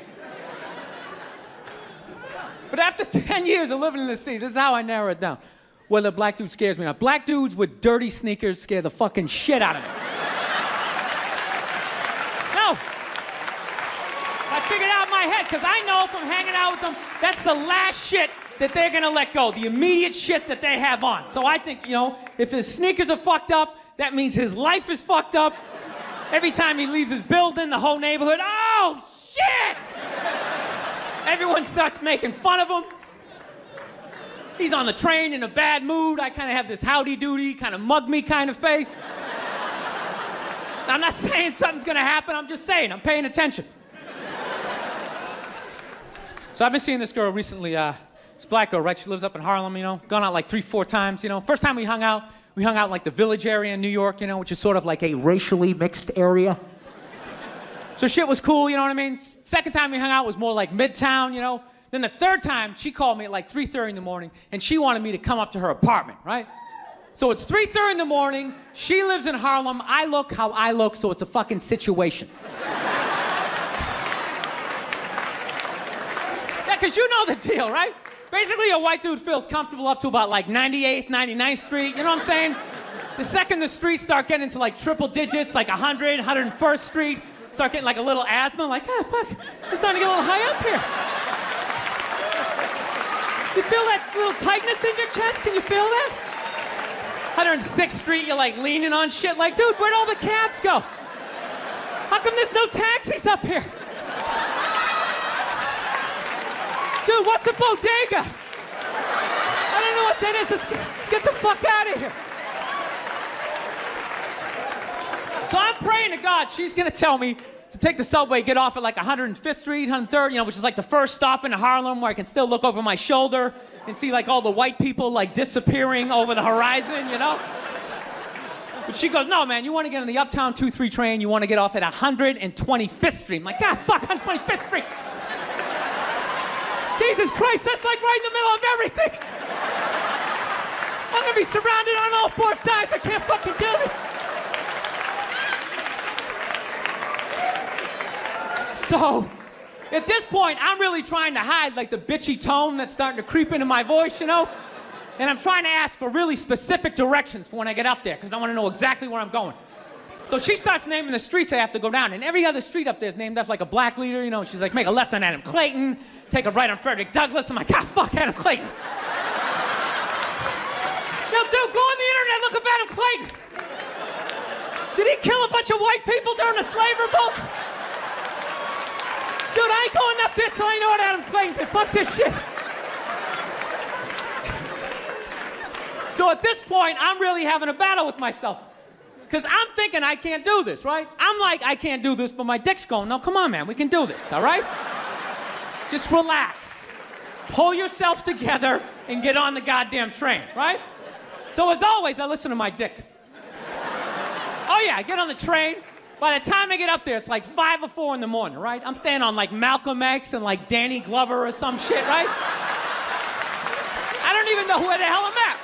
But after 10 years of living in the city, this is how I narrow it down. Whether a black dude scares me or not. Black dudes with dirty sneakers scare the fucking shit out of me. No. I figured out in my head, because I know from hanging out with them, that's the last shit that they're gonna let go, the immediate shit that they have on. So I think, you know, if his sneakers are fucked up, that means his life is fucked up. Every time he leaves his building, the whole neighborhood, oh, shit! Everyone starts making fun of him. He's on the train in a bad mood. I kind of have this howdy-doody, kind of mug-me kind of face. I'm not saying something's gonna happen, I'm just saying, I'm paying attention. So I've been seeing this girl recently, this black girl, right? She lives up in Harlem, you know, gone out like 3-4 times, you know. First time we hung out in like the Village area in New York, you know, which is sort of like a racially mixed area. So shit was cool, you know what I mean? Second time we hung out was more like Midtown, you know. Then the third time, she called me at like 3:30 in the morning, and she wanted me to come up to her apartment, right? So it's 3:30 in the morning, she lives in Harlem, I look how I look, so it's a fucking situation. Yeah, because you know the deal, right? Basically, a white dude feels comfortable up to about like 98th, 99th Street, you know what I'm saying? The second the streets start getting into like triple digits, like 100, 101st Street, start getting like a little asthma, like, ah, fuck, we're starting to get a little high up here. You feel that little tightness in your chest? Can you feel that? 106th Street, you're like leaning on shit like, dude, where'd all the cabs go? How come there's no taxis up here? Dude, what's a bodega? I don't know what that is. Let's get the fuck out of here. So I'm praying to God she's gonna tell me to take the subway, get off at like 105th Street, 103rd, you know, which is like the first stop in Harlem where I can still look over my shoulder and see like all the white people like disappearing over the horizon, you know? But she goes, no, man, you want to get on the Uptown 2-3 train, you want to get off at 125th Street. I'm like, God, fuck, 125th Street. Jesus Christ, that's like right in the middle of everything. I'm gonna be surrounded on all 4 sides. I can't fucking do this. So, at this point, I'm really trying to hide like the bitchy tone that's starting to creep into my voice, you know? And I'm trying to ask for really specific directions for when I get up there, because I want to know exactly where I'm going. So she starts naming the streets I have to go down, and every other street up there is named after like a black leader, you know? She's like, make a left on Adam Clayton, take a right on Frederick Douglass. I'm like, ah, fuck Adam Clayton. Yo, dude, go on the internet, look up Adam Clayton. Did he kill a bunch of white people during the slave revolt? Dude, I ain't going up there till I know what Adam Clayton did. Fuck this shit. So at this point, I'm really having a battle with myself. Because I'm thinking I can't do this, right? I'm like, I can't do this, but my dick's going, no, come on, man, we can do this, all right? Just relax. Pull yourself together and get on the goddamn train, right? So as always, I listen to my dick. Oh yeah, I get on the train. By the time I get up there, it's like 5 or 4 in the morning, right? I'm staying on like Malcolm X and like Danny Glover or some shit, right? I don't even know where the hell I'm at.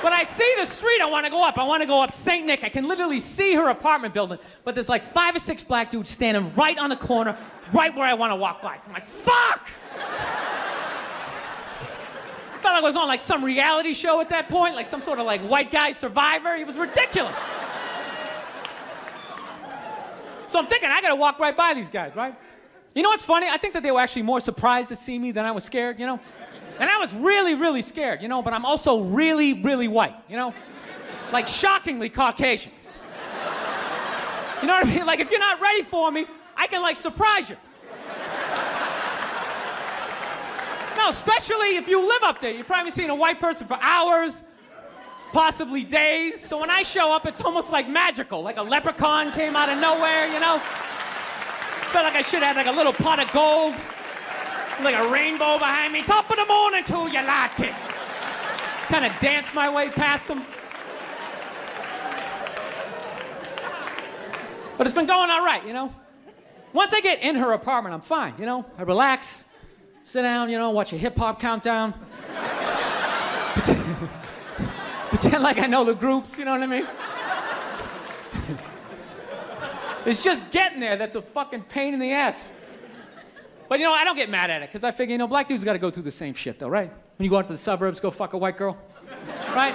When I see the street, I want to go up. I want to go up St. Nick. I can literally see her apartment building, but there's like 5 or 6 black dudes standing right on the corner, right where I want to walk by. So I'm like, fuck! I felt like I was on like some reality show at that point, like some sort of like white guy survivor. It was ridiculous. So I'm thinking, I gotta walk right by these guys, right? You know what's funny? I think that they were actually more surprised to see me than I was scared, you know? And I was really, really scared, you know, but I'm also really, really white, you know? Like shockingly Caucasian. You know what I mean? Like if you're not ready for me, I can like surprise you. No, especially if you live up there. You've probably seen a white person for hours, possibly days. So when I show up, it's almost like magical, like a leprechaun came out of nowhere, you know? Felt like I should have had like a little pot of gold. Like a rainbow behind me, top of the morning to you latte. Kind of dance my way past them. But it's been going all right, you know? Once I get in her apartment, I'm fine, you know? I relax, sit down, you know, watch a hip-hop countdown. Pretend like I know the groups, you know what I mean? It's just getting there that's a fucking pain in the ass. But you know, I don't get mad at it, because I figure, you know, black dudes gotta go through the same shit though, right? When you go out to the suburbs, go fuck a white girl, right?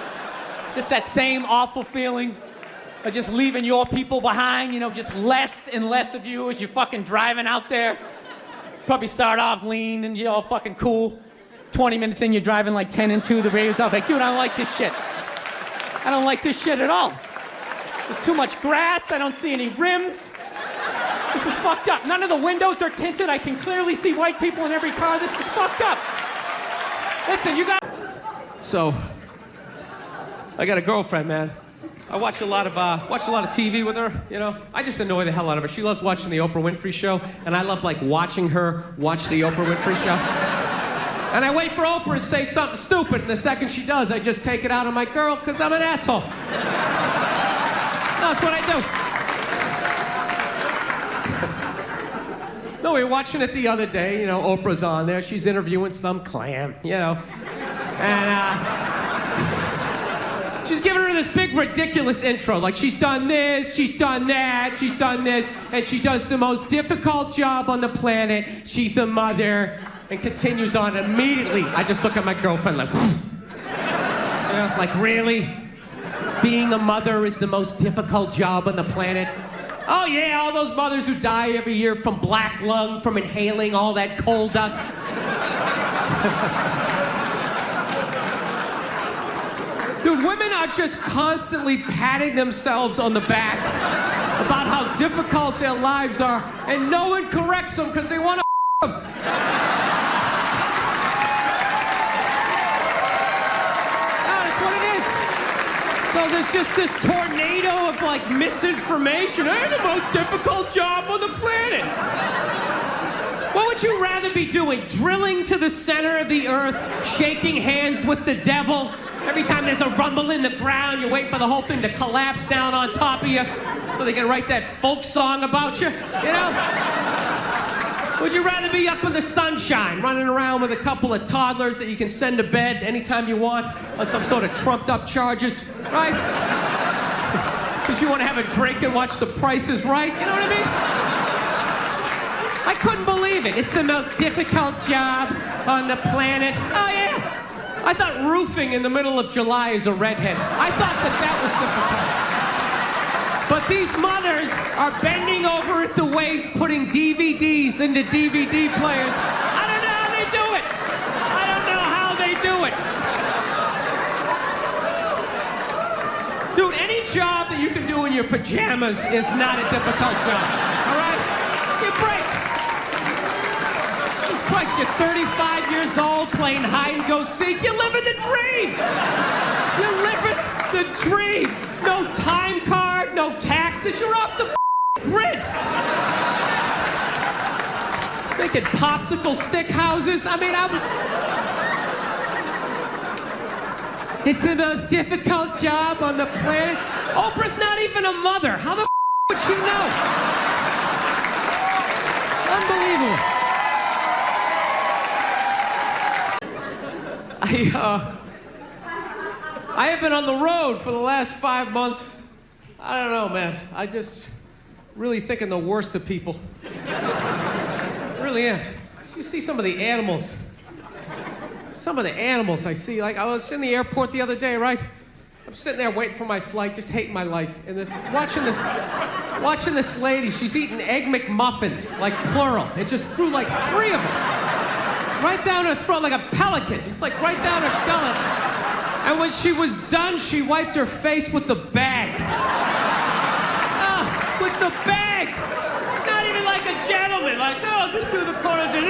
Just that same awful feeling of just leaving your people behind, you know, just less and less of you as you're fucking driving out there. Probably start off lean and you're all fucking cool. 20 minutes in, you're driving like 10 and 2, the radio's off, like, dude, I don't like this shit. I don't like this shit at all. There's too much grass, I don't see any rims. This is fucked up. None of the windows are tinted. I can clearly see white people in every car. This is fucked up. Listen, you got... So, I got a girlfriend, man. I watch a lot of TV with her, you know. I just annoy the hell out of her. She loves watching the Oprah Winfrey Show, and I love, like, watching her watch the Oprah Winfrey Show. And I wait for Oprah to say something stupid, and the second she does, I just take it out on my girl, because I'm an asshole. That's what I do. No, we were watching it the other day, you know, Oprah's on there, she's interviewing some clam, you know, and she's giving her this big ridiculous intro, like she's done this, she's done that, she's done this, and she does the most difficult job on the planet, she's the mother, and continues on. Immediately, I just look at my girlfriend like, you know, like really? Being a mother is the most difficult job on the planet? Oh yeah, all those mothers who die every year from black lung, from inhaling all that coal dust. Dude, women are just constantly patting themselves on the back about how difficult their lives are, and no one corrects them because they want to them. That's what it is. So there's just this tornado of like misinformation. I had the most difficult job on the planet. What would you rather be doing? Drilling to the center of the earth, shaking hands with the devil? Every time there's a rumble in the ground, you wait for the whole thing to collapse down on top of you so they can write that folk song about you, you know? Would you rather be up in the sunshine, running around with a couple of toddlers that you can send to bed anytime you want on some sort of trumped up charges, right? Because you want to have a drink and watch The Price is Right, you know what I mean? I couldn't believe it. It's the most difficult job on the planet. Oh yeah. I thought roofing in the middle of July is a redhead. I thought that was difficult. But these mothers are bending over at the waist, putting DVDs into DVD players. I don't know how they do it. I don't know how they do it. Dude, any job that you can do in your pajamas is not a difficult job, all right? Give a break. Jesus Christ, you're 35 years old playing hide and go seek. You're living the dream. You're living the dream. No time card, no taxes. You're off the grid. Making popsicle stick houses. I mean, it's the most difficult job on the planet. Oprah's not even a mother. How the would she know? Unbelievable. I have been on the road for the last 5 months. I don't know, man. I just really thinking the worst of people. I really am. You see some of the animals. Some of the animals I see. Like, I was in the airport the other day, right? I'm sitting there waiting for my flight, just hating my life. And watching this lady, she's eating Egg McMuffins, like plural. It just threw like 3 of them. Right down her throat like a pelican, just like right down her gullet. And when she was done, she wiped her face with the bag. With the bag! Not even like a gentleman, like, no, just do the corners and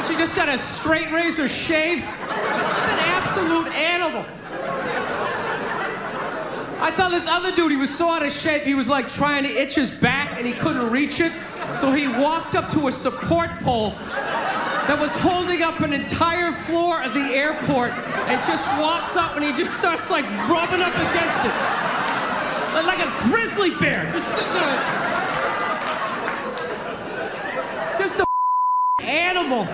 she just got a straight razor shave. She's an absolute animal. I saw this other dude, he was so out of shape, he was like trying to itch his back and he couldn't reach it. So he walked up to a support pole that was holding up an entire floor of the airport and just walks up and he just starts like rubbing up against it. Like a grizzly bear, just sitting there. Just a animal.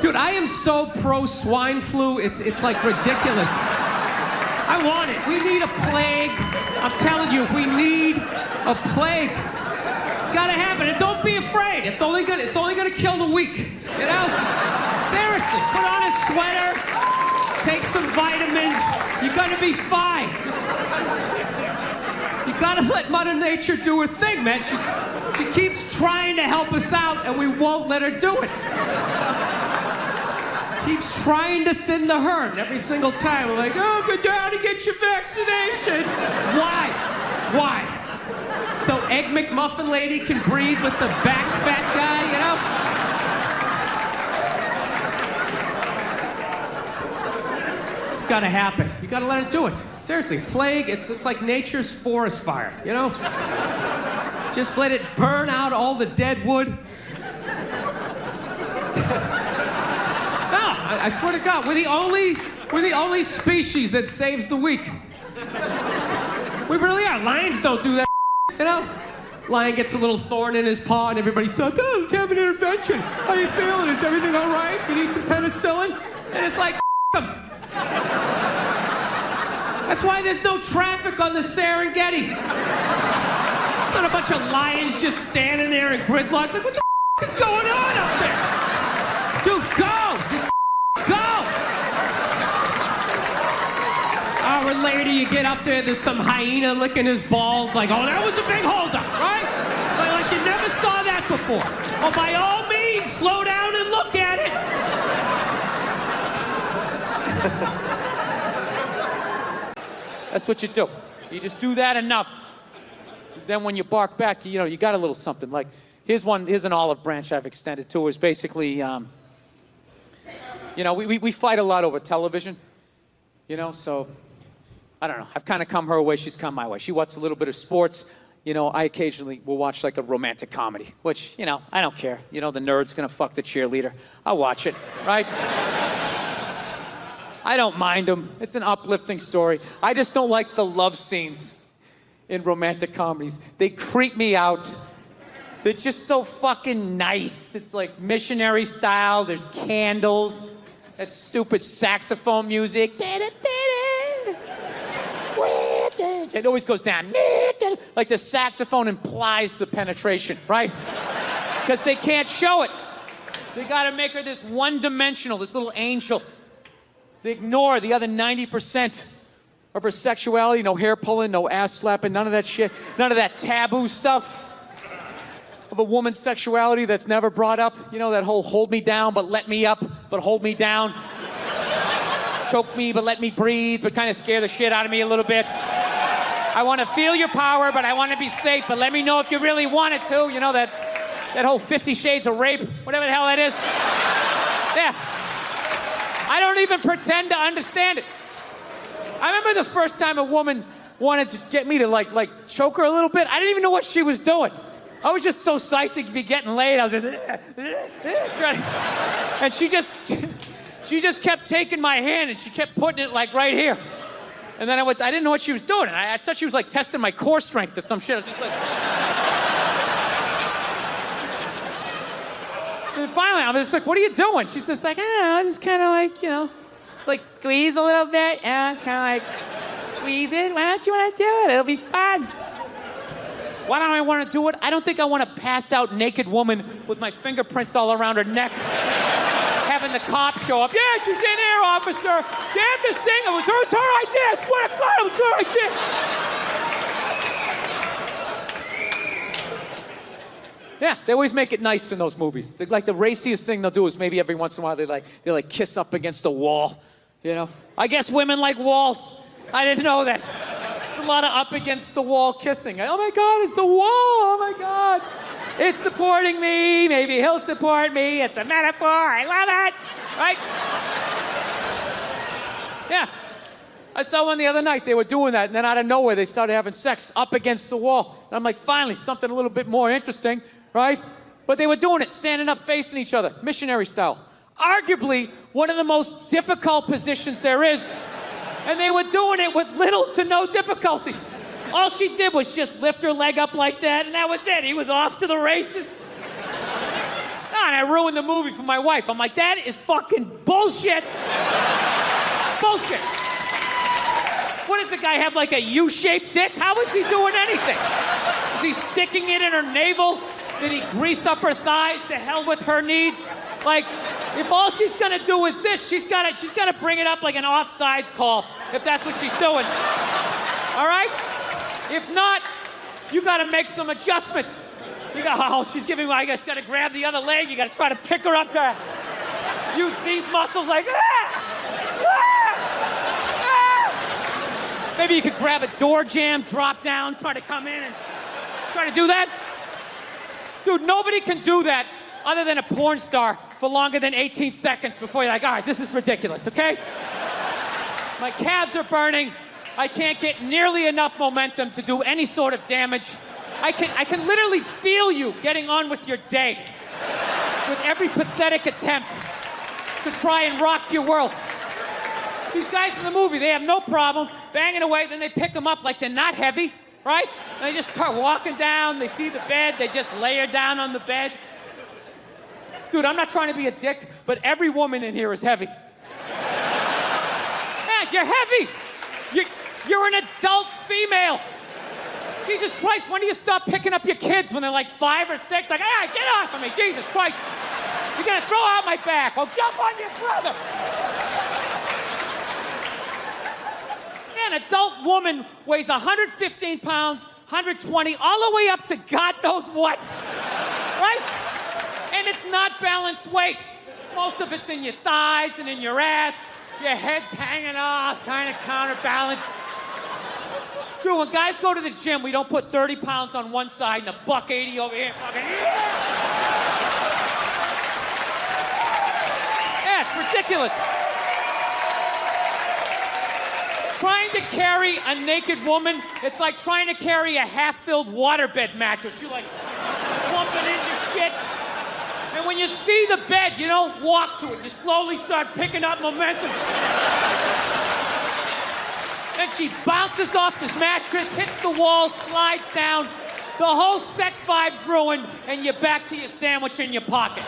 Dude, I am so pro swine flu, it's like ridiculous. I want it. We need a plague. I'm telling you, we need a plague. It's gotta happen, and don't be afraid. It's only gonna kill the weak, you know? Seriously, put on a sweater, take some vitamins, you're gonna be fine. You gotta let Mother Nature do her thing, man. She keeps trying to help us out, and we won't let her do it. Keeps trying to thin the herd every single time. We're like, oh, go down and get your vaccination. Why? Why? So Egg McMuffin lady can breed with the back fat guy, you know? It's gotta happen. You gotta let it do it. Seriously, plague, it's like nature's forest fire, you know? Just let it burn out all the dead wood. I swear to God, we're the only species that saves the weak. We really are. Lions don't do that, you know? Lion gets a little thorn in his paw and everybody says, oh, let's have an intervention. How you feeling? Is everything all right? You need some penicillin? And it's like, them. That's why there's no traffic on the Serengeti. Not a bunch of lions just standing there in gridlock. Like, what the is going on up there? Dude, go! Just go! Hour later, you get up there, there's some hyena licking his balls, like, oh, that was a big holdup, right? Like you never saw that before. Oh, by all means, slow down and look at it. That's what you do. You just do that enough. Then when you bark back, you know, you got a little something. Like, here's an olive branch I've extended to her. It's basically, you know, we fight a lot over television, you know, so, I don't know. I've kind of come her way, she's come my way. She watches a little bit of sports. You know, I occasionally will watch like a romantic comedy, which, you know, I don't care. You know, the nerd's gonna fuck the cheerleader. I'll watch it, right? I don't mind them. It's an uplifting story. I just don't like the love scenes in romantic comedies. They creep me out. They're just so fucking nice. It's like missionary style. There's candles. That stupid saxophone music. It always goes down. Like the saxophone implies the penetration, right? Because they can't show it. They gotta make her this one-dimensional, this little angel. They ignore the other 90% of her sexuality. No hair pulling, no ass slapping, none of that shit. None of that taboo stuff of a woman's sexuality that's never brought up. You know, that whole hold me down, but let me up, but hold me down. Choke me, but let me breathe, but kind of scare the shit out of me a little bit. I want to feel your power, but I want to be safe, but let me know if you really want it to. You know, that whole 50 Shades of Rape, whatever the hell that is. Yeah. I don't even pretend to understand it. I remember the first time a woman wanted to get me to like choke her a little bit. I didn't even know what she was doing. I was just so psyched to be getting laid. I was just, and she just kept taking my hand and she kept putting it like right here. And then I didn't know what she was doing. And I thought she was like testing my core strength or some shit. I was just like, And finally, I'm just like, what are you doing? She's just like, I don't know, just kind of like, it's like squeeze a little bit. Yeah, it's kind of like, squeeze it. Why don't you want to do it? It'll be fun. Why don't I want to do it? I don't think I want a passed out naked woman with my fingerprints all around her neck. Having the cop show up. Yeah, she's in here, officer. Damn this thing. It was her idea. I swear to God, it was her idea. Yeah, they always make it nice in those movies. Like the raciest thing they'll do is maybe every once in a while they kiss up against a wall. I guess women like walls. I didn't know that. There's a lot of up against the wall kissing. Oh my God, it's the wall. Oh my God. It's supporting me. Maybe he'll support me. It's a metaphor. I love it. Right? Yeah. I saw one the other night. They were doing that, and then out of nowhere, they started having sex up against the wall. And I'm like, finally, something a little bit more interesting, right? But they were doing it standing up facing each other, missionary style. Arguably, one of the most difficult positions there is. And they were doing it with little to no difficulty. All she did was just lift her leg up like that, and that was it. He was off to the races. And I ruined the movie for my wife. I'm like, that is fucking bullshit. Bullshit. What does the guy have, like a U-shaped dick? How is he doing anything? Is he sticking it in her navel? Did he grease up her thighs? To hell with her needs? Like, if all she's gonna do is this, she's gotta bring it up like an offsides call, if that's what she's doing. All right? If not, you gotta make some adjustments. You got, oh, she's giving me, I guess, gotta grab the other leg, you gotta try to pick her up there. Use these muscles like, Maybe you could grab a door jamb, drop down, try to come in and try to do that. Dude, nobody can do that other than a porn star for longer than 18 seconds before you're like, all right, this is ridiculous, okay? My calves are burning. I can't get nearly enough momentum to do any sort of damage. I can literally feel you getting on with your day with every pathetic attempt to try and rock your world. These guys in the movie, they have no problem banging away, then they pick them up like they're not heavy, right? And they just start walking down, they see the bed, they just lay her down on the bed. Dude, I'm not trying to be a dick, but every woman in here is heavy. Yeah, you're heavy. You're an adult female. Jesus Christ, when do you stop picking up your kids when they're like 5 or 6? Like, hey, get off of me, Jesus Christ. You're gonna throw out my back. I'll jump on your brother. Yeah, an adult woman weighs 115 pounds, 120, all the way up to God knows what. Right? And it's not balanced weight. Most of it's in your thighs and in your ass. Your head's hanging off, trying to counterbalance. Dude, when guys go to the gym, we don't put 30 pounds on one side and a $180 over here. Fucking yeah, it's ridiculous. Trying to carry a naked woman, it's like trying to carry a half-filled waterbed mattress. You're like plumping into shit. And when you see the bed, you don't walk to it. You slowly start picking up momentum. Then she bounces off this mattress, hits the wall, slides down. The whole sex vibe's ruined, and you're back to your sandwich in your pocket.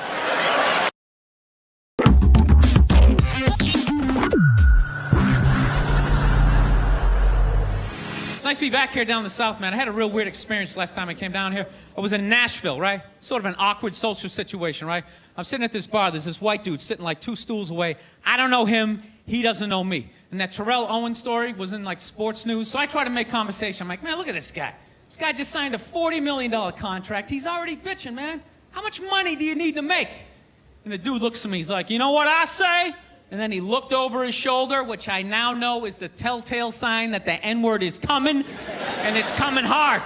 It's nice to be back here down in the South, man. I had a real weird experience last time I came down here. I was in Nashville, right? Sort of an awkward social situation, right? I'm sitting at this bar. There's this white dude sitting like 2 stools away. I don't know him. He doesn't know me. And that Terrell Owens story was in like sports news. So I try to make conversation. I'm like, man, look at this guy. This guy just signed a $40 million contract. He's already bitching, man. How much money do you need to make? And the dude looks at me. He's like, you know what I say? And then he looked over his shoulder, which I now know is the telltale sign that the N-word is coming, and it's coming hard.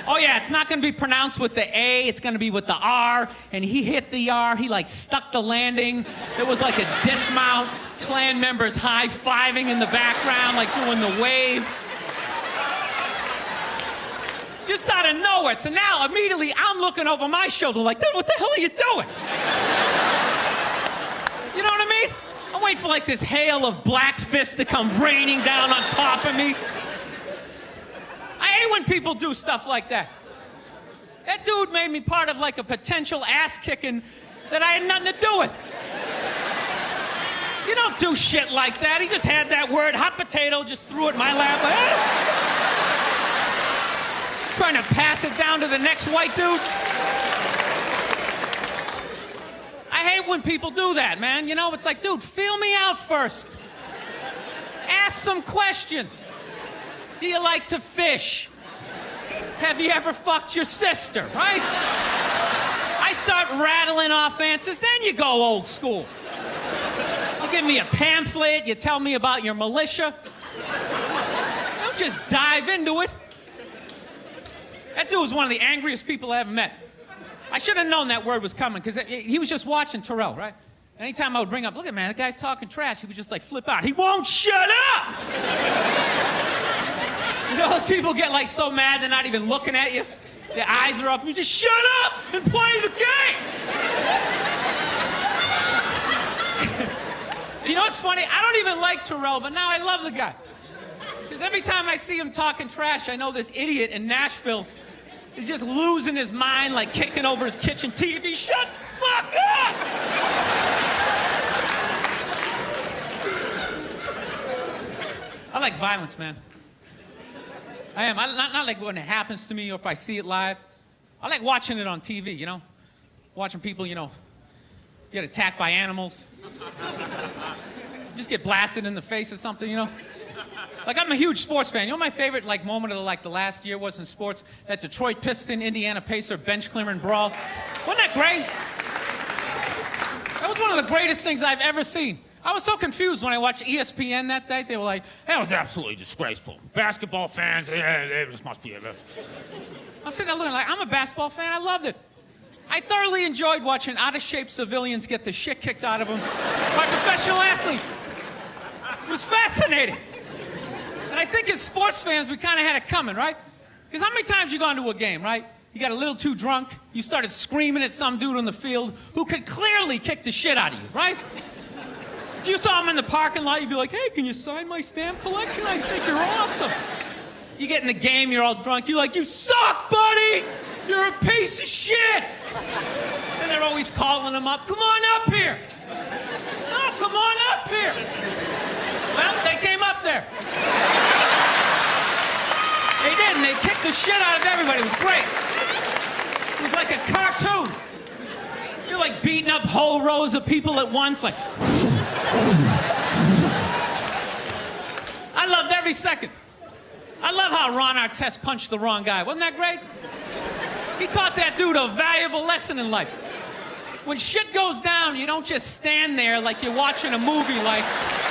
Oh yeah, it's not gonna be pronounced with the A, it's gonna be with the R, and he hit the R, he like stuck the landing. There was like a dismount, Klan members high-fiving in the background, like doing the wave. Just out of nowhere, so now immediately I'm looking over my shoulder like, dude, what the hell are you doing? You know what I mean? I'm waiting for like this hail of black fists to come raining down on top of me. I hate when people do stuff like that. That dude made me part of like a potential ass-kicking that I had nothing to do with. You don't do shit like that. He just had that word, hot potato, just threw it in my lap. Trying to pass it down to the next white dude. I hate when people do that, man. You know, it's like, dude, feel me out first. Ask some questions. Do you like to fish? Have you ever fucked your sister, right? I start rattling off answers, then you go old school. You give me a pamphlet, you tell me about your militia. Don't just dive into it. That dude was one of the angriest people I ever met. I should have known that word was coming, because he was just watching Terrell, right? Anytime I would bring up, look at man, that guy's talking trash, he would just like flip out. He won't shut up! You know those people get like so mad they're not even looking at you? Their eyes are up, you just shut up and play the game! You know what's funny? I don't even like Terrell, but now I love the guy. Because every time I see him talking trash, I know this idiot in Nashville is just losing his mind, like kicking over his kitchen TV. Shut the fuck up! I like violence, man. I am. Not like when it happens to me or if I see it live. I like watching it on TV, you know? Watching people, you know, get attacked by animals. Just get blasted in the face or something, you know? Like, I'm a huge sports fan. You know my favorite, like, moment of, like, the last year was in sports? That Detroit Piston, Indiana Pacer bench clearing brawl. Wasn't that great? That was one of the greatest things I've ever seen. I was so confused when I watched ESPN that day. They were like, that was absolutely disgraceful. Basketball fans, they just must be... I'm sitting there looking like, I'm a basketball fan. I loved it. I thoroughly enjoyed watching out-of-shape civilians get the shit kicked out of them by professional athletes. It was fascinating. And I think as sports fans, we kind of had it coming, right? Because how many times you gone to a game, right? You got a little too drunk, you started screaming at some dude on the field who could clearly kick the shit out of you, right? If you saw him in the parking lot, you'd be like, hey, can you sign my stamp collection? I think you're awesome. You get in the game, you're all drunk, you're like, you suck, buddy! You're a piece of shit! And they're always calling him up, come on up here! No, come on up here! Well, they came up there. They didn't. They kicked the shit out of everybody. It was great. It was like a cartoon. You're like beating up whole rows of people at once, like... I loved every second. I love how Ron Artest punched the wrong guy. Wasn't that great? He taught that dude a valuable lesson in life. When shit goes down, you don't just stand there like you're watching a movie like,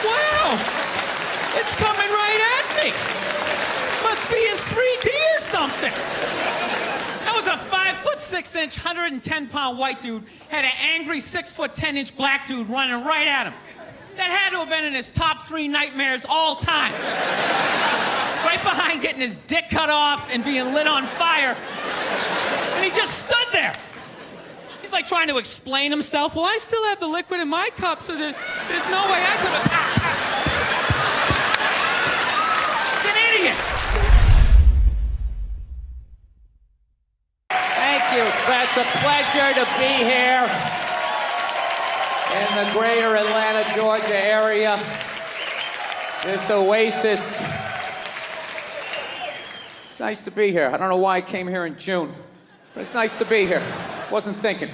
wow, it's coming right at me. Must be in 3D or something. That was a 5'6", 110-pound white dude, had an angry 6'10" black dude running right at him. That had to have been in his top 3 nightmares all time. Right behind getting his dick cut off and being lit on fire. And he just stood there. He's like trying to explain himself. Well, I still have the liquid in my cup, so there's no way I could have... He's an idiot. Thank you. It's a pleasure to be here in the greater Atlanta, Georgia area. This oasis. It's nice to be here. I don't know why I came here in June, but it's nice to be here. Wasn't thinking.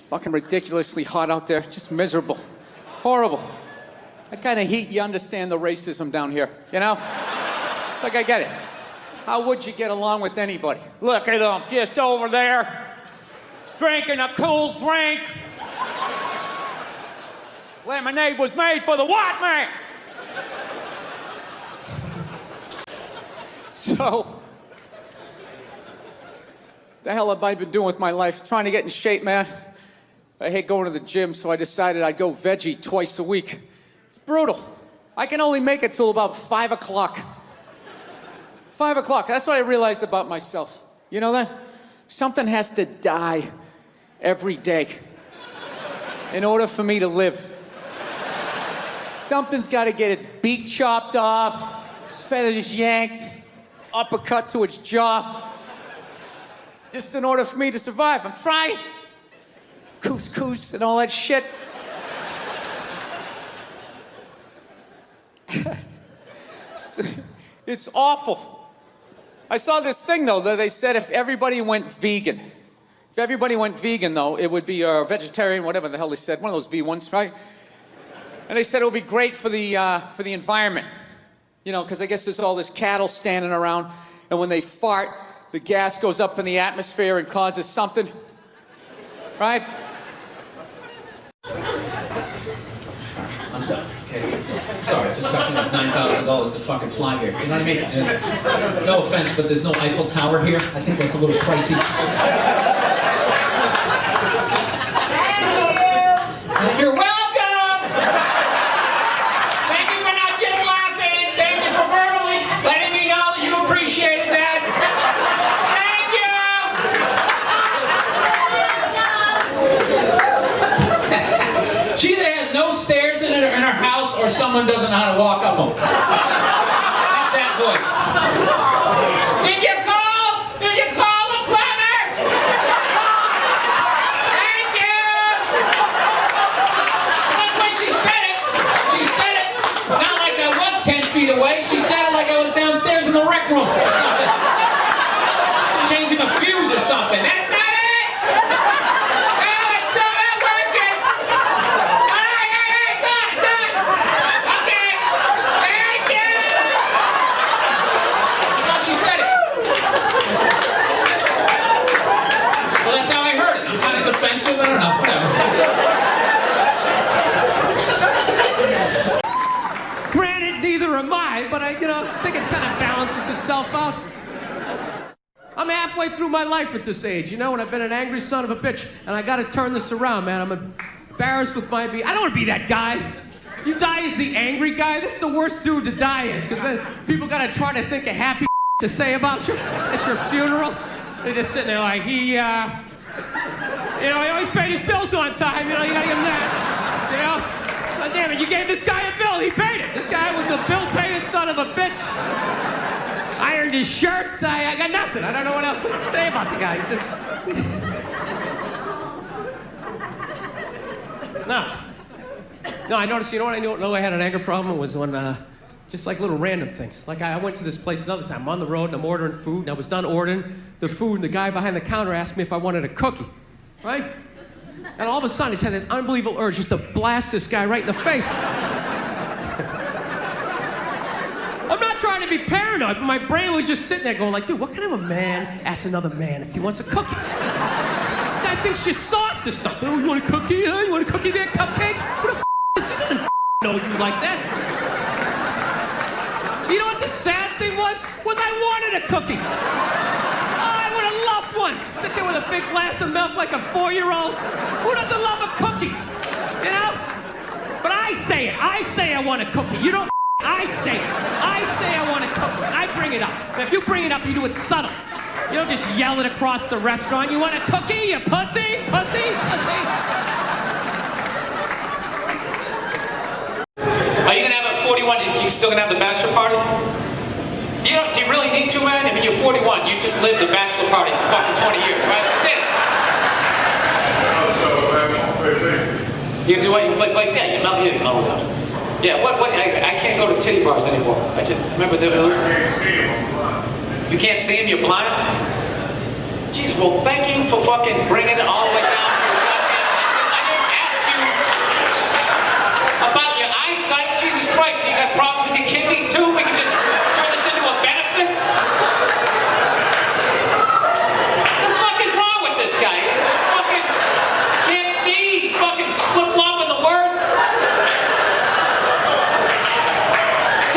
Fucking ridiculously hot out there. Just miserable. Horrible. That kind of heat, you understand the racism down here, you know? It's like I get it. How would you get along with anybody? Look at them, just over there, drinking a cool drink. Lemonade was made for the white man. So, the hell have I been doing with my life? Trying to get in shape, man. I hate going to the gym, so I decided I'd go veggie twice a week. It's brutal. I can only make it till about 5 o'clock. 5 o'clock, that's what I realized about myself. You know that? Something has to die every day in order for me to live. Something's got to get its beak chopped off, its feathers yanked, uppercut to its jaw. just in order for me to survive. I'm trying. Couscous and all that shit. It's awful. I saw this thing, though, that they said if everybody went vegan. If everybody went vegan, though, it would be vegetarian, whatever the hell they said. One of those V ones, right? And they said it would be great for the environment. You know, because I guess there's all this cattle standing around, and when they fart, the gas goes up in the atmosphere and causes something. Right? I'm done, okay? Sorry, just cost me like $9,000 to fucking fly here. You know what I mean? No offense, but there's no Eiffel Tower here. I think that's a little pricey. You're welcome! Thank you for not just laughing. Thank you for verbally letting me know that you appreciated that. Thank you! She either has no stairs in her house or someone doesn't know how to walk up them. That's that voice. Did you call? Did you call the plumber? Thank you! That's when she said it. She said it not like I was 10 feet away. She said it like I was downstairs in the rec room. Changing a fuse or something. That's not it! No, it's still not working! It's on, it's on! Okay! Thank you! I thought she said it. Well, that's how I heard it. I'm kind of defensive. I don't know. Whatever. Granted, neither am I, but I think it kind of balances itself out. I'm halfway through my life at this age, and I've been an angry son of a bitch, and I gotta turn this around, man. I'm embarrassed with I don't wanna be that guy. You die as the angry guy, this is the worst dude to die as, because then people gotta try to think of happy to say about you at your funeral. They're just sitting there like, he always paid his bills on time, you gotta give him that. God damn it, you gave this guy a bill, he paid it. This guy was a bill-paying son of a bitch. Ironed his shirts, I got nothing. I don't know what else to say about the guy. He's just... No, I noticed, you know what I know I had an anger problem was when, just like little random things. Like I went to this place another time. I'm on the road and I'm ordering food, and I was done ordering the food, and the guy behind the counter asked me if I wanted a cookie, right? And all of a sudden, he had this unbelievable urge just to blast this guy right in the face. I'm not trying to be paranoid, but my brain was just sitting there going like, dude, what kind of a man asks another man if he wants a cookie? This guy thinks you're soft or something. Oh, you want a cookie? Huh? You want a cookie there, cupcake? Who the is he? Doesn't know you like that. You know what the sad thing was? I wanted a cookie. Oh, I would have loved one. Sit there with a big glass of milk like a 4-year-old. Who doesn't love a cookie? You know? But I say it. I say I want a cookie. You don't. I say it. I say I want a cookie. I bring it up. Now, if you bring it up, you do it subtle. You don't just yell it across the restaurant. You want a cookie, you pussy? Pussy? Pussy? Are you gonna have at 41? You still gonna have the bachelor party? Do you really need to, man? I mean, you're 41. You just lived the bachelor party for fucking 20 years, right? You did it. You can do what? You can play place? Yeah, you didn't know that. Yeah, I can't go to titty bars anymore. I just remember those. You can't see him, you're blind? Jeez, well, thank you for fucking bringing it all the way down to the goddamn... I didn't ask you about your eyesight. Jesus Christ, you got problems with your kidneys too? We can just turn this into a benefit? What the fuck is wrong with this guy? He fucking can't see. He fucking flip-flopping the words.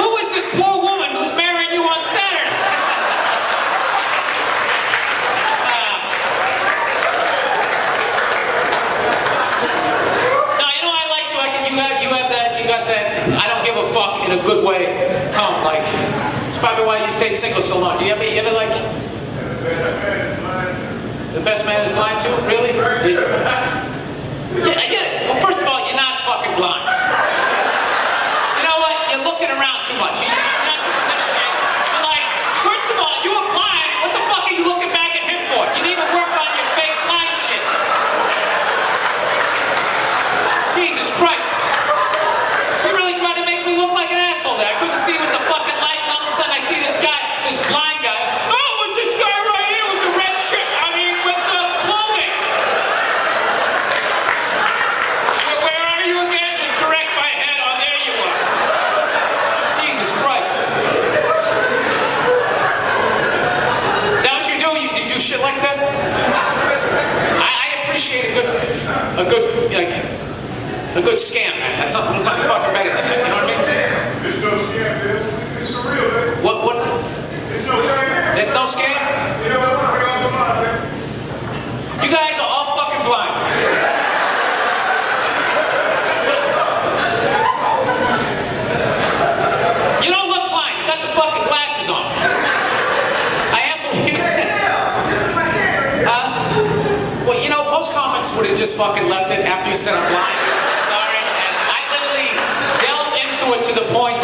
Who is this poor woman who's marrying you on Saturday? No, you know I like you. You got that. I don't give a fuck in a good way tone. Like, it's probably why you stayed single so long. Do you ever like? The best man is blind too. Really? Yeah, I get it. Well, first of all, you're not fucking blind. You know what? You're looking around too much. You're not doing this shit. But like, first of all, you were blind. What the fuck are you looking back at him for? You need a A good scam, man. That's nothing fucking better than that. You know what I mean? It's no scam, man. It's for real, man. What? It's no scam. There's no scam? You know what? We're all blind, man. You guys are all fucking blind. You don't look blind. You got the fucking glasses on. I am believing it. Well, you know, most comics would have just fucking left it after you said I'm blind. I'm sorry. And I literally delved into it to the point